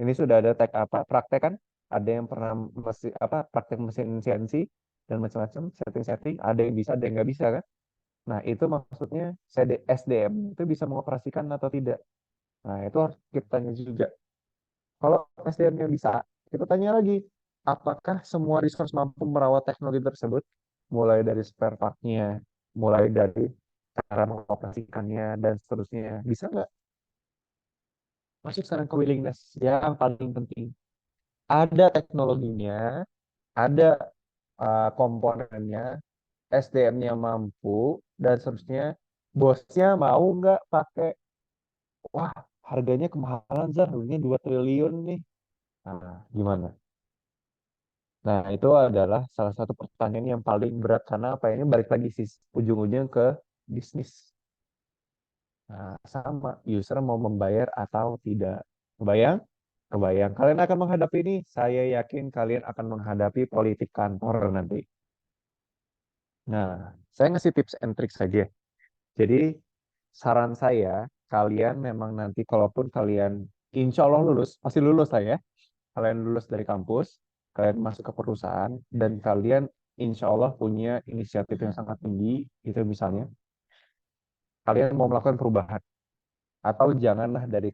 Ini sudah ada praktek kan? Ada yang pernah praktek mesin CNC dan macam-macam setting-setting. Ada yang bisa, ada yang nggak bisa kan? Nah, itu maksudnya SDM itu bisa mengoperasikan atau tidak. Nah, itu harus kita tanya juga. Kalau SDM-nya bisa, kita tanya lagi, apakah semua resource mampu merawat teknologi tersebut? Mulai dari spare part-nya, mulai dari cara mengoperasikannya, dan seterusnya. Bisa nggak? Masuk sekarang ke willingness, yang paling penting. Ada teknologinya, ada komponennya, SDM-nya mampu, dan seterusnya. Bosnya mau nggak pakai, wah, harganya kemahalan, Zar, harganya 2 triliun nih. Nah, gimana? Nah, itu adalah salah satu pertanyaan yang paling berat, karena apa, ini balik lagi sih ujung-ujungnya ke bisnis. Nah, sama user mau membayar atau tidak. Kebayang? Kebayang. Kalian akan menghadapi ini, saya yakin kalian akan menghadapi politik kantor nanti. Nah, saya ngasih tips and trick saja. Jadi, saran saya, kalian memang nanti kalaupun kalian insya Allah lulus, pasti lulus lah ya. Kalian lulus dari kampus, kalian masuk ke perusahaan, dan kalian insya Allah punya inisiatif yang sangat tinggi, itu misalnya, kalian mau melakukan perubahan. Atau janganlah dari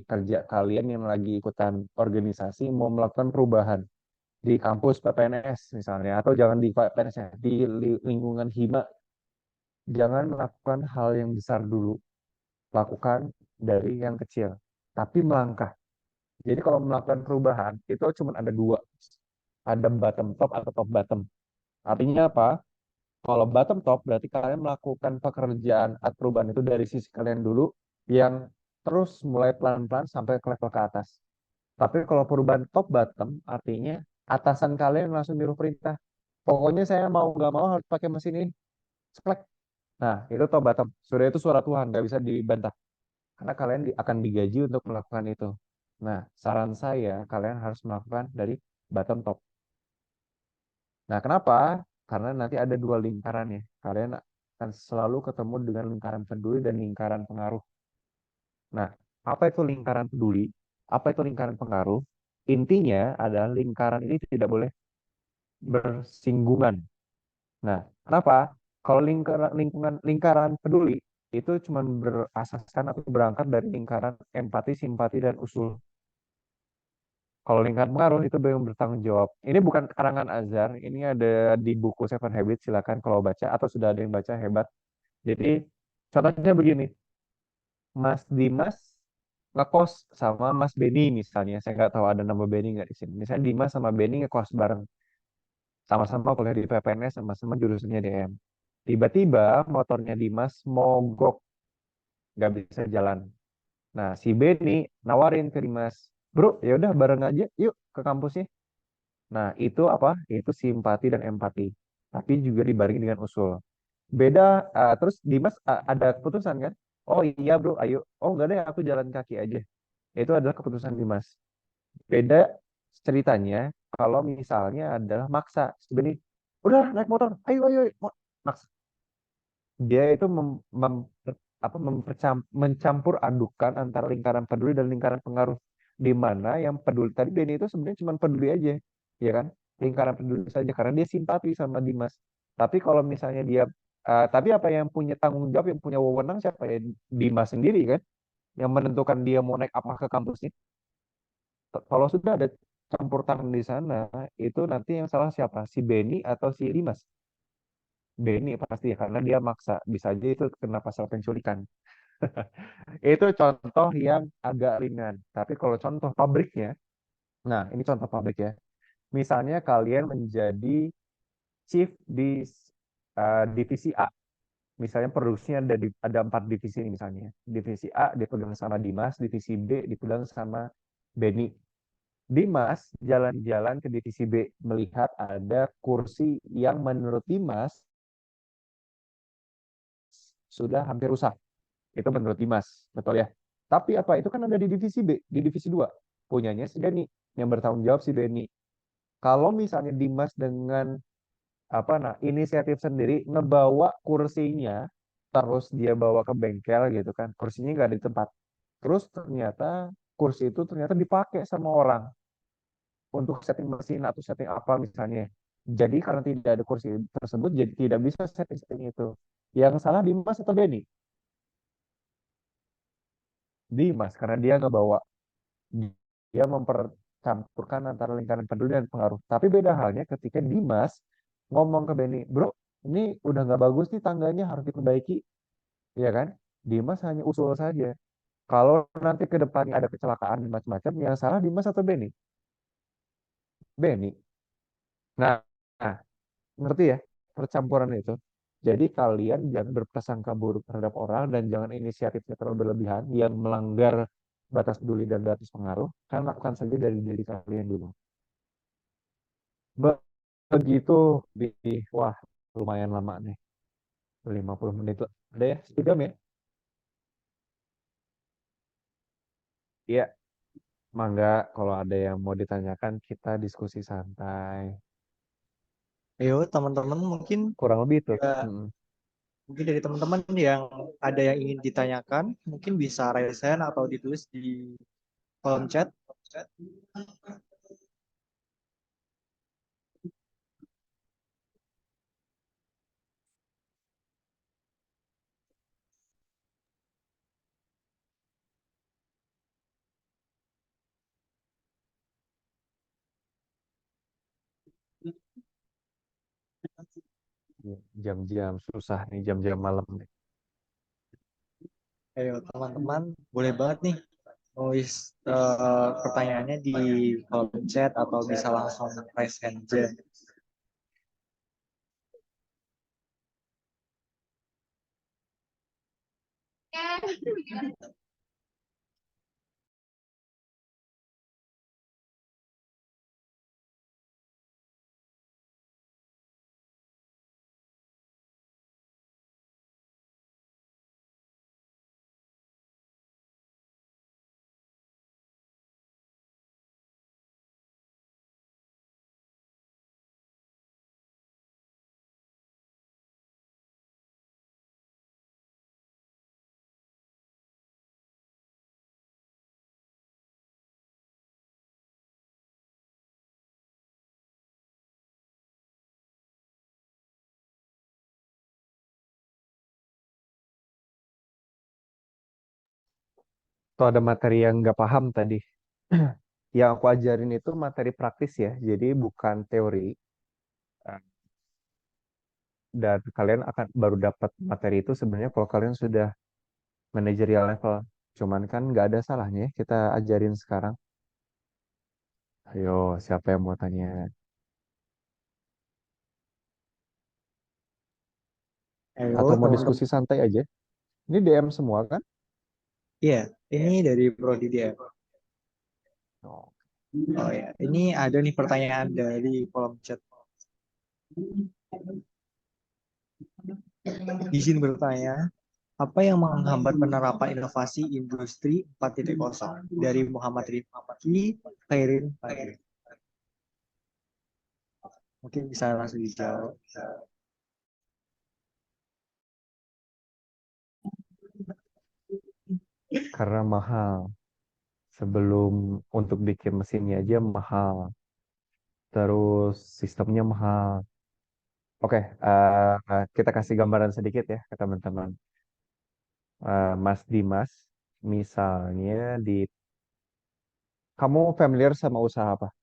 kerja kalian yang lagi ikutan organisasi mau melakukan perubahan di kampus PPNS misalnya, atau jangan di PPNS ya, di lingkungan hima, jangan melakukan hal yang besar dulu, lakukan dari yang kecil, tapi melangkah. Jadi kalau melakukan perubahan itu cuma ada dua, ada bottom top atau top bottom. Artinya apa? Kalau bottom top berarti kalian melakukan pekerjaan atau perubahan itu dari sisi kalian dulu, yang terus mulai pelan-pelan sampai ke level ke atas. Tapi kalau perubahan top bottom artinya atasan kalian langsung nyuruh perintah. Pokoknya saya mau nggak mau harus pakai mesin ini. Ceklek. Nah, itu top bottom. Sudah, itu suara Tuhan, nggak bisa dibantah. Karena kalian akan digaji untuk melakukan itu. Nah, saran saya kalian harus melakukan dari bottom top. Nah, kenapa? Karena nanti ada dua lingkaran ya. Kalian akan selalu ketemu dengan lingkaran peduli dan lingkaran pengaruh. Nah, apa itu lingkaran peduli? Apa itu lingkaran pengaruh? Intinya adalah lingkaran ini tidak boleh bersinggungan. Nah, kenapa? Kalau lingkaran peduli itu cuma berasaskan atau berangkat dari lingkaran empati, simpati, dan usul. Kalau lingkaran pengaruh itu yang bertanggung jawab. Ini bukan karangan Azhar, ini ada di buku Seven Habits, silakan kalau baca atau sudah ada yang baca, hebat. Jadi contohnya begini, Mas Dimas ngekos sama Mas Beni misalnya. Saya nggak tahu ada nama Beni nggak di sini. Misalnya Dimas sama Beni ngekos bareng. Sama-sama kuliah di PPNS, sama-sama jurusannya DM. Tiba-tiba motornya Dimas mogok, nggak bisa jalan. Nah, si Beni nawarin ke Dimas, bro, ya udah bareng aja, yuk ke kampusnya. Nah, itu apa? Itu simpati dan empati. Tapi juga dibarengi dengan usul. Beda, terus Dimas ada keputusan kan? Oh iya bro, ayo. Oh enggak deh, aku jalan kaki aja. Itu adalah keputusan Dimas. Beda ceritanya kalau misalnya adalah maksa. Sebenarnya, udah naik motor, ayo, ayo, ayo. Maksa. Dia itu mencampur adukan antara lingkaran peduli dan lingkaran pengaruh. Di mana yang peduli, tadi Benny itu sebenarnya cuma peduli aja. Ya kan? Lingkaran peduli saja, karena dia simpati sama Dimas. Tapi kalau misalnya dia, tapi apa yang punya tanggung jawab, yang punya wewenang siapa ya? Dimas sendiri kan? Yang menentukan dia mau naik apa ke kampusnya. Kalau sudah ada campur tangan di sana, itu nanti yang salah siapa? Si Benny atau si Dimas? Benny pasti ya, karena dia maksa. Bisa aja itu kena pasal penculikan. Itu contoh yang agak ringan. Tapi kalau contoh pabriknya, nah ini contoh pabrik ya. Misalnya kalian menjadi chief di divisi A. Misalnya produksinya ada 4 divisi ini misalnya. Divisi A dipegang sama Dimas, divisi B dipegang sama Benny. Dimas jalan-jalan ke divisi B melihat ada kursi yang menurut Dimas sudah hampir rusak. Itu menurut Dimas, betul ya. Tapi apa itu kan ada di divisi B, di divisi 2. Punyanya si Denny, yang bertanggung jawab si Denny. Kalau misalnya Dimas dengan inisiatif sendiri ngebawa kursinya, terus dia bawa ke bengkel gitu kan, kursinya nggak di tempat. Terus ternyata kursi itu ternyata dipakai sama orang untuk setting mesin atau setting apa misalnya. Jadi karena tidak ada kursi tersebut, jadi tidak bisa setting-setting itu. Yang salah Dimas atau Denny? Dimas, karena dia ngebawa, dia mempercampurkan antara lingkaran peduli dan pengaruh. Tapi beda halnya ketika Dimas ngomong ke Benny, bro, ini udah nggak bagus nih tangganya, harus diperbaiki, ya kan? Dimas hanya usul saja. Kalau nanti ke depannya ada kecelakaan dan macam-macam, yang salah Dimas atau Benny? Benny. Nah, nah, ngerti ya percampuran itu. Jadi kalian jangan berprasangka buruk terhadap orang dan jangan inisiatifnya terlalu berlebihan yang melanggar batas peduli dan batas pengaruh. Kalian lakukan saja dari diri kalian dulu. Begitu di wah lumayan lama nih 50 menit ada ya sejam ya. Iya, mangga kalau ada yang mau ditanyakan kita diskusi santai. Ayo teman-teman mungkin Kurang lebih itu. ya, mungkin dari teman-teman yang ada yang ingin ditanyakan, mungkin bisa raise hand atau ditulis di kolom chat. Jam-jam susah nih, jam-jam malam nih. Ayo teman-teman, boleh banget nih nulis pertanyaannya di kolom chat atau bisa langsung raise hand aja. Kalau ada materi yang nggak paham tadi, yang aku ajarin itu materi praktis ya, jadi bukan teori. Eh, Dan kalian akan baru dapat materi itu sebenarnya kalau kalian sudah managerial level. Cuman kan nggak ada salahnya ya kita ajarin sekarang. Ayo, siapa yang mau tanya? Ayo, Atau mau teman-teman. diskusi santai aja? Ini DM semua kan? Iya, ini dari Prodi dia. Oh. Oh ya, ini ada nih pertanyaan dari kolom chat. Izin bertanya, apa yang menghambat penerapan inovasi industri 4.0 dari Muhammad Rifki, Khairin Fadil? Mungkin bisa langsung dijawab. Karena mahal. Sebelum untuk bikin mesinnya aja mahal. Terus sistemnya mahal. Oke, kita kasih gambaran sedikit ya ke teman-teman. Mas Dimas, misalnya kamu familiar sama usaha apa?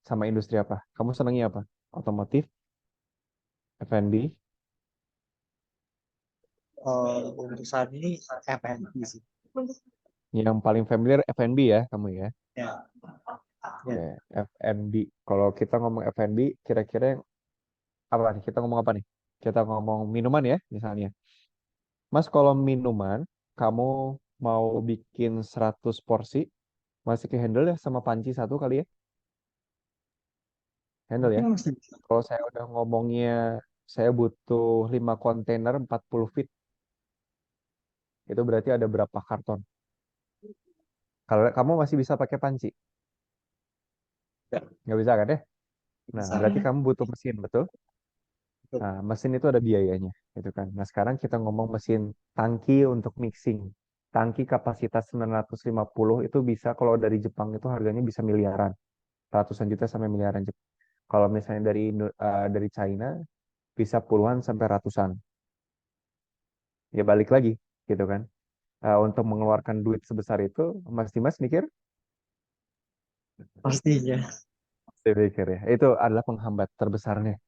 Sama industri apa? Kamu senangnya apa? Otomotif, F&B, Untuk saat ini FNP sih. yang paling familiar F&B ya kamu ya. Ya, Oke, ya. F&B. Kalau kita ngomong F&B, kira-kira yang apa nih? Kita ngomong apa nih? Kita ngomong minuman ya, misalnya. Mas, kalau minuman, kamu mau bikin 100 porsi, masih ke handle ya sama panci satu kali ya? Handle ya? Mungkin masih bisa. Kalau saya udah ngomongnya, saya butuh 5 kontainer 40 feet, itu berarti ada berapa karton? Kalau kamu masih bisa pakai panci, Ya, nggak bisa kan ya? Nah, bisa. berarti kamu butuh mesin, betul? Betul. Nah, mesin itu ada biayanya, gitu kan. Nah, sekarang kita ngomong mesin tangki untuk mixing. Tangki kapasitas 950 itu bisa, kalau dari Jepang itu harganya bisa miliaran. Ratusan juta sampai miliaran. Kalau misalnya dari China, bisa puluhan sampai ratusan. Ya balik lagi, gitu kan. Untuk mengeluarkan duit sebesar itu, Mas Dimas mikir? Pastinya. Saya pikir ya. Itu adalah penghambat terbesarnya.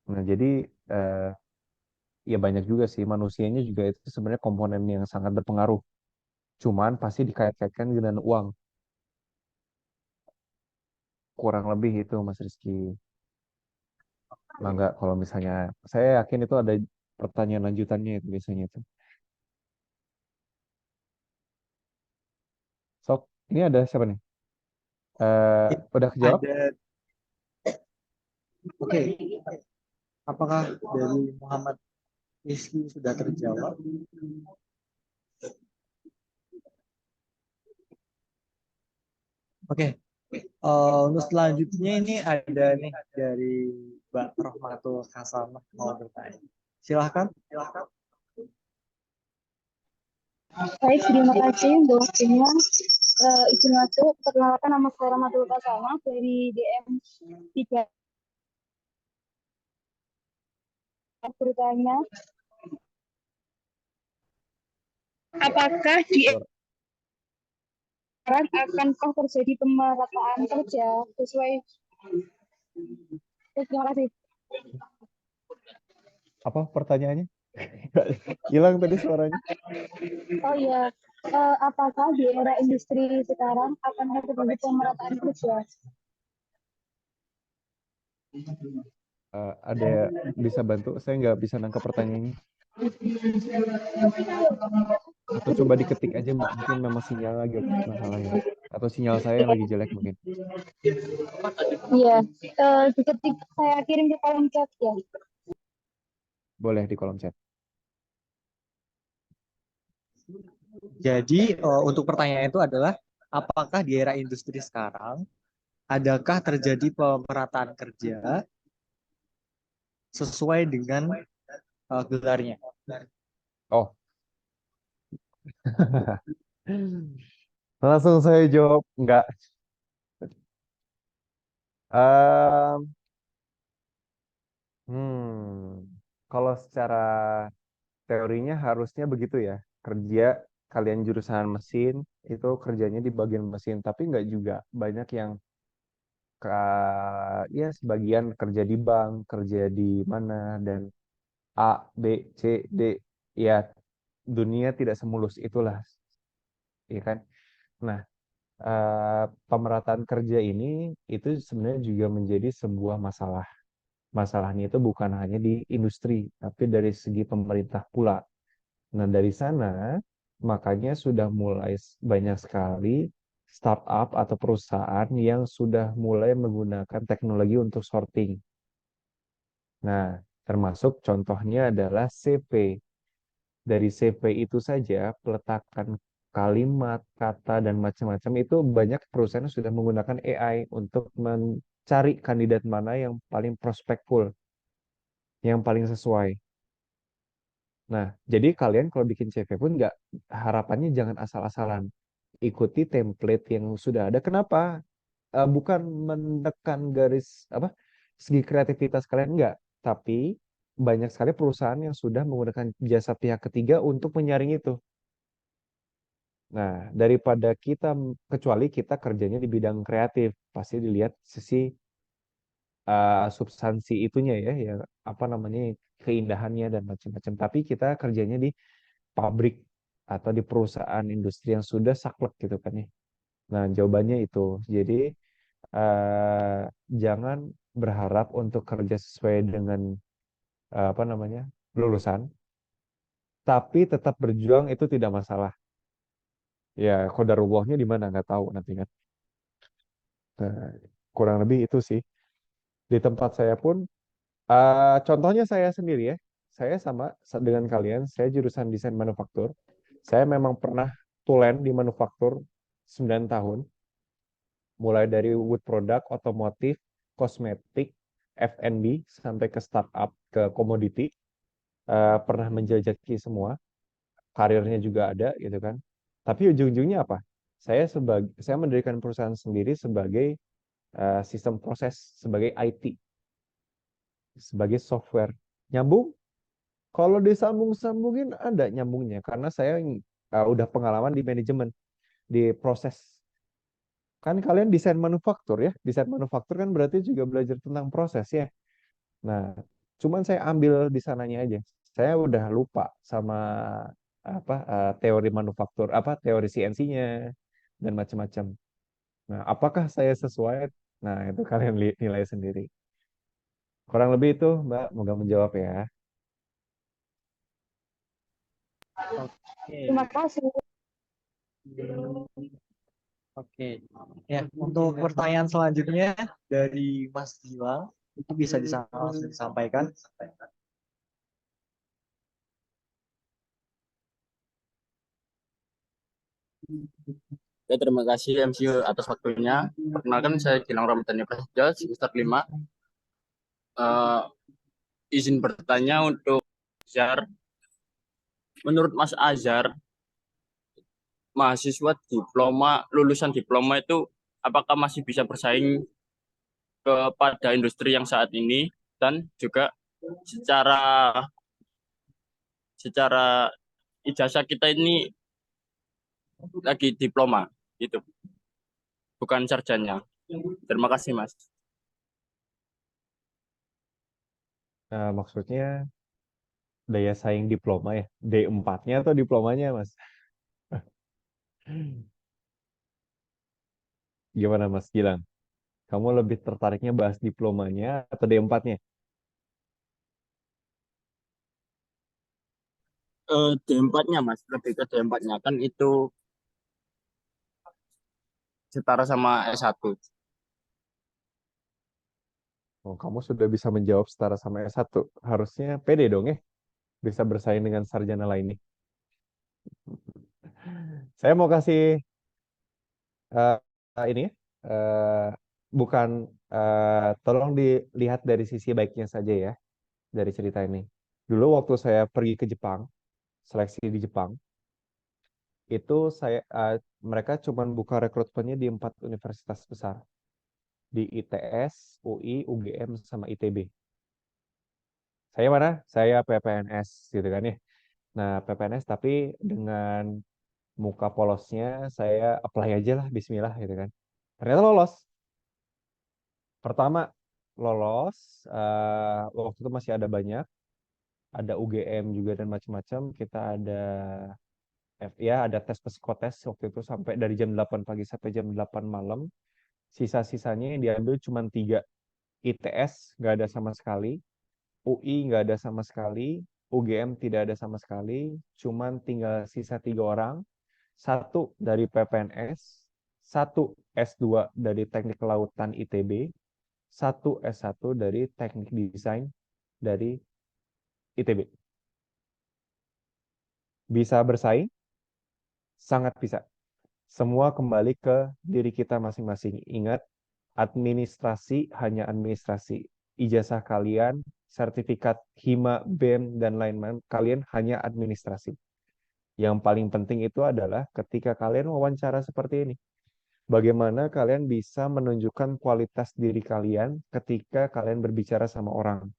Nah, jadi eh, ya banyak juga sih manusianya juga itu sebenarnya komponen yang sangat berpengaruh. Cuman pasti dikait-kaitkan dengan uang. Kurang lebih itu Mas Rizky. Nah, enggak, kalau misalnya saya yakin itu ada pertanyaan lanjutannya itu biasanya itu. Sok, ini ada siapa nih? Udah kejawab? Ada, oke. Apakah dari Muhammad Rizky sudah terjawab? Oke. Untuk selanjutnya ini ada nih dari Mbak Rohmatul Hasanah mau bertanya. Silahkan. Silahkan. Baik, terima kasih untuk waktunya. Izin masuk, perkenalkan nama saya Rahmatul Kasama dari DM 3. Bertanya, apakah di era akankah terjadi pemerataan kerja sesuai? Terima kasih. Apa pertanyaannya? Hilang tadi suaranya. Oh iya, apakah di era industri sekarang akan terjadi pemerataan kerja? Ada bisa bantu? Saya nggak bisa nangkap pertanyaannya. Atau coba diketik aja Mbak. Mungkin memang sinyal lagi masalah ya. Atau sinyal saya yang lagi jelek mungkin. Iya, diketik saya kirim ke kolom chat ya. Boleh di kolom chat. Jadi untuk pertanyaan itu adalah apakah di era industri sekarang adakah terjadi pemerataan kerja sesuai dengan gelarnya? Oh, langsung saya jawab enggak. Ehm, kalau secara teorinya harusnya begitu ya. Kerja kalian jurusan mesin itu kerjanya di bagian mesin, tapi nggak juga. Banyak yang ya sebagian kerja di bank, kerja di mana dan A, B, C, D ya dunia tidak semulus itulah, ya kan? Nah, pemerataan kerja ini itu sebenarnya juga menjadi sebuah masalah. Masalahnya itu bukan hanya di industri, tapi dari segi pemerintah pula. Nah, dari sana makanya sudah mulai banyak sekali startup atau perusahaan yang sudah mulai menggunakan teknologi untuk sorting. Nah, termasuk contohnya adalah CV. Dari CV itu saja, peletakan kalimat, kata, dan macam-macam itu banyak perusahaan yang sudah menggunakan AI untuk mencari kandidat mana yang paling prospekful, yang paling sesuai. Nah, jadi kalian kalau bikin CV pun nggak, harapannya jangan asal-asalan. Ikuti template yang sudah ada. Kenapa? Bukan menekan garis apa segi kreativitas kalian enggak, tapi banyak sekali perusahaan yang sudah menggunakan jasa pihak ketiga untuk menyaring itu. Nah, daripada kita, kecuali kita kerjanya di bidang kreatif, pasti dilihat sisi substansi itunya ya apa namanya, keindahannya dan macam-macam. Tapi kita kerjanya di pabrik atau di perusahaan industri yang sudah saklek gitu kan ya. Nah, jawabannya itu. Jadi eh, jangan berharap untuk kerja sesuai dengan apa namanya, lulusan, tapi tetap berjuang itu tidak masalah. Ya, qadarullahnya di mana nggak tahu nanti kan. Nah, kurang lebih itu sih. Di tempat saya pun, contohnya saya sendiri ya, saya sama dengan kalian, saya jurusan desain manufaktur. Saya memang pernah tulen di manufaktur 9 tahun, mulai dari wood product, otomotif, kosmetik, F&B, sampai ke startup, ke komoditi. Pernah menjajaki semua, karirnya juga ada gitu kan. Tapi ujung-ujungnya apa? Saya mendirikan perusahaan sendiri sebagai sistem proses, sebagai IT, sebagai software. Nyambung? Kalau disambung-sambungin ada nyambungnya karena saya udah pengalaman di manajemen, di proses. Kan kalian desain manufaktur ya. Desain manufaktur kan berarti juga belajar tentang proses ya. Nah, cuman saya ambil di sananya aja. Saya udah lupa sama apa teori manufaktur, apa teori CNC-nya dan macam-macam. Nah, apakah saya sesuai? Nah, itu kalian nilai sendiri. Kurang lebih itu, Mbak. Moga menjawab ya. Oke. Terima kasih. Oke. Ya, untuk pertanyaan selanjutnya dari Mas Gilang, itu bisa langsung disampaikan. Ya, terima kasih MCU atas waktunya. Perkenalkan, saya Gilang Ramadhani Prasetyo, semester 5. Izin bertanya untuk Azhar. Menurut Mas Azhar, mahasiswa diploma, lulusan diploma itu apakah masih bisa bersaing kepada industri yang saat ini? Dan juga secara secara ijazah kita ini lagi diploma, gitu, bukan sarjana. Terima kasih, Mas. Nah, maksudnya daya saing diploma ya. D4-nya atau diplomanya, Mas? Gimana, Mas Gilang? Kamu lebih tertariknya bahas diplomanya atau D4-nya? D4-nya, Mas, lebih ke D4-nya kan itu setara sama S1. Oh, kamu sudah bisa menjawab setara sama S1. Harusnya pede dong ya, bisa bersaing dengan sarjana lainnya. Saya mau kasih eh, ini ya, bukan, tolong dilihat dari sisi baiknya saja ya, dari cerita ini. Dulu waktu saya pergi ke Jepang, seleksi di Jepang, itu mereka cuma buka rekrutmennya di 4 universitas besar, di ITS, UI, UGM, sama ITB. Saya mana? Saya PPNS gitu kan ya. Nah, PPNS tapi dengan muka polosnya saya apply aja lah, Bismillah gitu kan. Ternyata lolos. Pertama lolos, waktu itu masih ada banyak. ada UGM juga dan macam-macam. Kita ada ya ada tes psikotes waktu itu sampai dari jam 8 pagi sampai jam 8 malam. Sisa-sisanya yang diambil cuma 3. ITS nggak ada sama sekali, UI nggak ada sama sekali, UGM tidak ada sama sekali, cuman tinggal sisa 3 orang, 1 dari PPNS, 1 S2 dari Teknik Kelautan ITB, 1 S1 dari Teknik Desain dari ITB. Bisa bersaing? Sangat bisa. Semua kembali ke diri kita masing-masing. Ingat, administrasi hanya administrasi. Ijazah kalian, sertifikat HIMA, BEM, dan lain-lain, kalian hanya administrasi. Yang paling penting itu adalah ketika kalian wawancara seperti ini. Bagaimana kalian bisa menunjukkan kualitas diri kalian ketika kalian berbicara sama orang.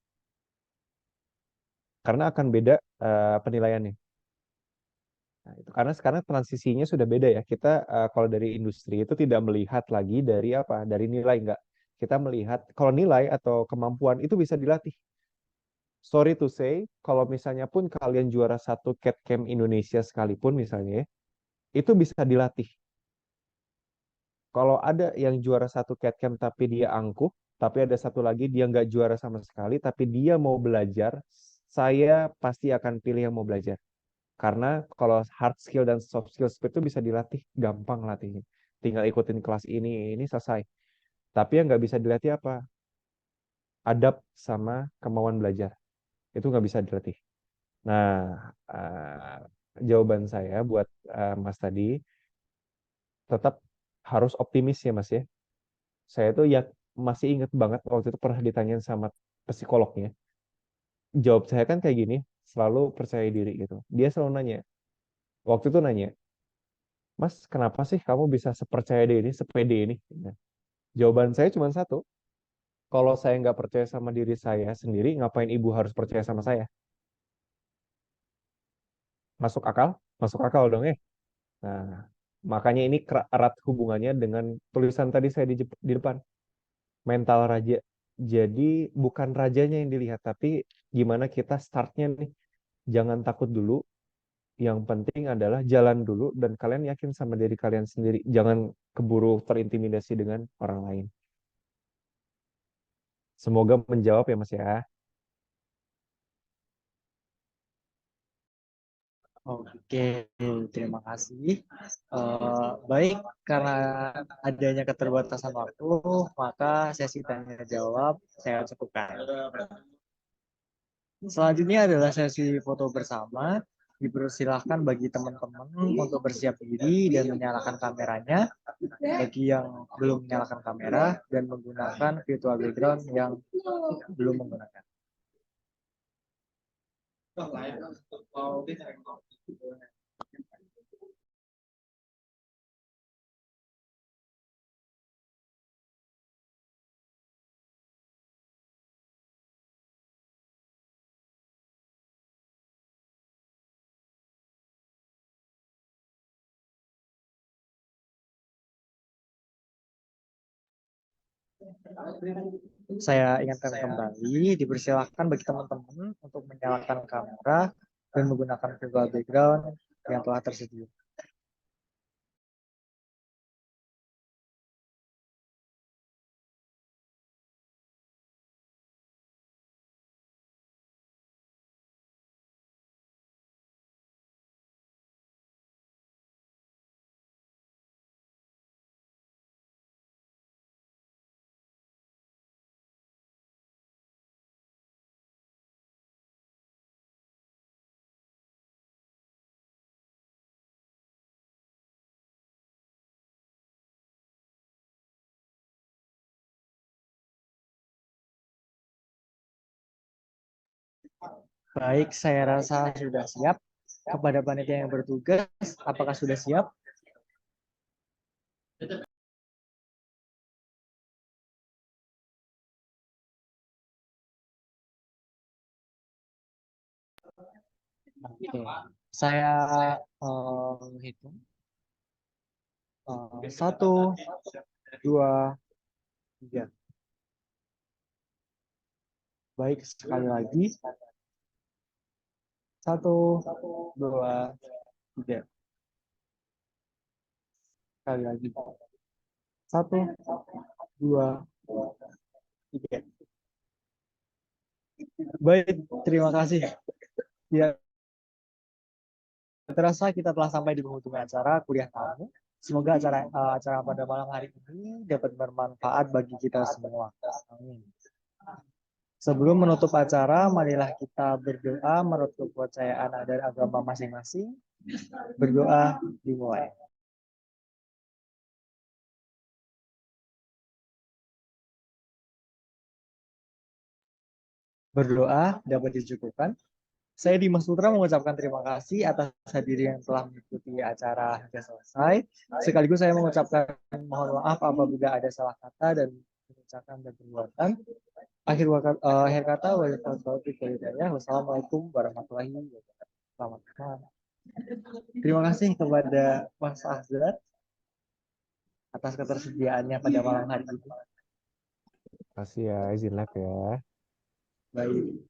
Karena akan beda penilaiannya. Nah, itu karena sekarang transisinya sudah beda ya. Kita kalau dari industri itu tidak melihat lagi dari apa, dari nilai enggak. Kita melihat kalau nilai atau kemampuan itu bisa dilatih. Sorry to say, kalau misalnya pun kalian juara 1 CAD/CAM Indonesia sekalipun misalnya, ya, itu bisa dilatih. Kalau ada yang juara 1 CAD/CAM tapi dia angkuh, tapi ada satu lagi dia nggak juara sama sekali, tapi dia mau belajar, saya pasti akan pilih yang mau belajar. Karena kalau hard skill dan soft skill itu bisa dilatih, gampang latihnya. Tinggal ikutin kelas ini selesai. Tapi yang nggak bisa dilatih apa? Adab sama kemauan belajar. Itu nggak bisa dilatih. Nah, jawaban saya buat Mas tadi, tetap harus optimis ya Mas ya. Saya tuh ya masih ingat banget waktu itu pernah ditanyain sama psikolognya. Jawab saya kan kayak gini, selalu percaya diri gitu. Dia selalu nanya, waktu itu nanya, Mas, kenapa sih kamu bisa sepercaya diri ini, sepede ini? Nah, jawaban saya cuma satu. Kalau saya nggak percaya sama diri saya sendiri, ngapain ibu harus percaya sama saya? Masuk akal? Masuk akal dong ya. Nah, makanya ini erat hubungannya dengan tulisan tadi saya di depan. Mental raja. Jadi bukan rajanya yang dilihat, tapi gimana kita startnya nih. Jangan takut dulu. Yang penting adalah jalan dulu dan kalian yakin sama diri kalian sendiri. Jangan keburu terintimidasi dengan orang lain. Semoga menjawab ya Mas ya. Oke, terima kasih. Baik, karena adanya keterbatasan waktu, maka sesi tanya jawab saya cukupkan. Selanjutnya adalah sesi foto bersama. Dipersilahkan bagi teman-teman untuk bersiap diri dan menyalakan kameranya. Bagi yang belum menyalakan kamera dan menggunakan virtual background yang belum menggunakan. Saya ingatkan kembali, dipersilahkan bagi teman-teman untuk menyalakan kamera dan menggunakan virtual background yang telah tersedia. Baik, saya rasa sudah siap. Kepada panitia yang bertugas, apakah sudah siap? Oke, saya hitung. 1, 2, 3. Baik, sekali lagi. 1, 2, 3. Sekali lagi. 1, 2, 3. Baik, terima kasih. Ya, terasa kita telah sampai di penghujung acara kuliah kamu. Semoga acara pada malam hari ini dapat bermanfaat bagi kita semua. Amin. Sebelum menutup acara, marilah kita berdoa menurut kepercayaan dan agama masing-masing. Berdoa dimulai. Berdoa dapat dicukupkan. Saya Dimas Putra mengucapkan terima kasih atas hadirin yang telah mengikuti acara hingga selesai. Sekaligus saya mengucapkan mohon maaf apabila ada salah kata dan ucapan dan perbuatan. Akhir kata, wassalamualaikum warahmatullahi wabarakatuh. Selamat malam. Terima kasih kepada Mas Azhar atas ketersediaannya pada malam hari ini. Kasih ya, izin lab ya. Baik.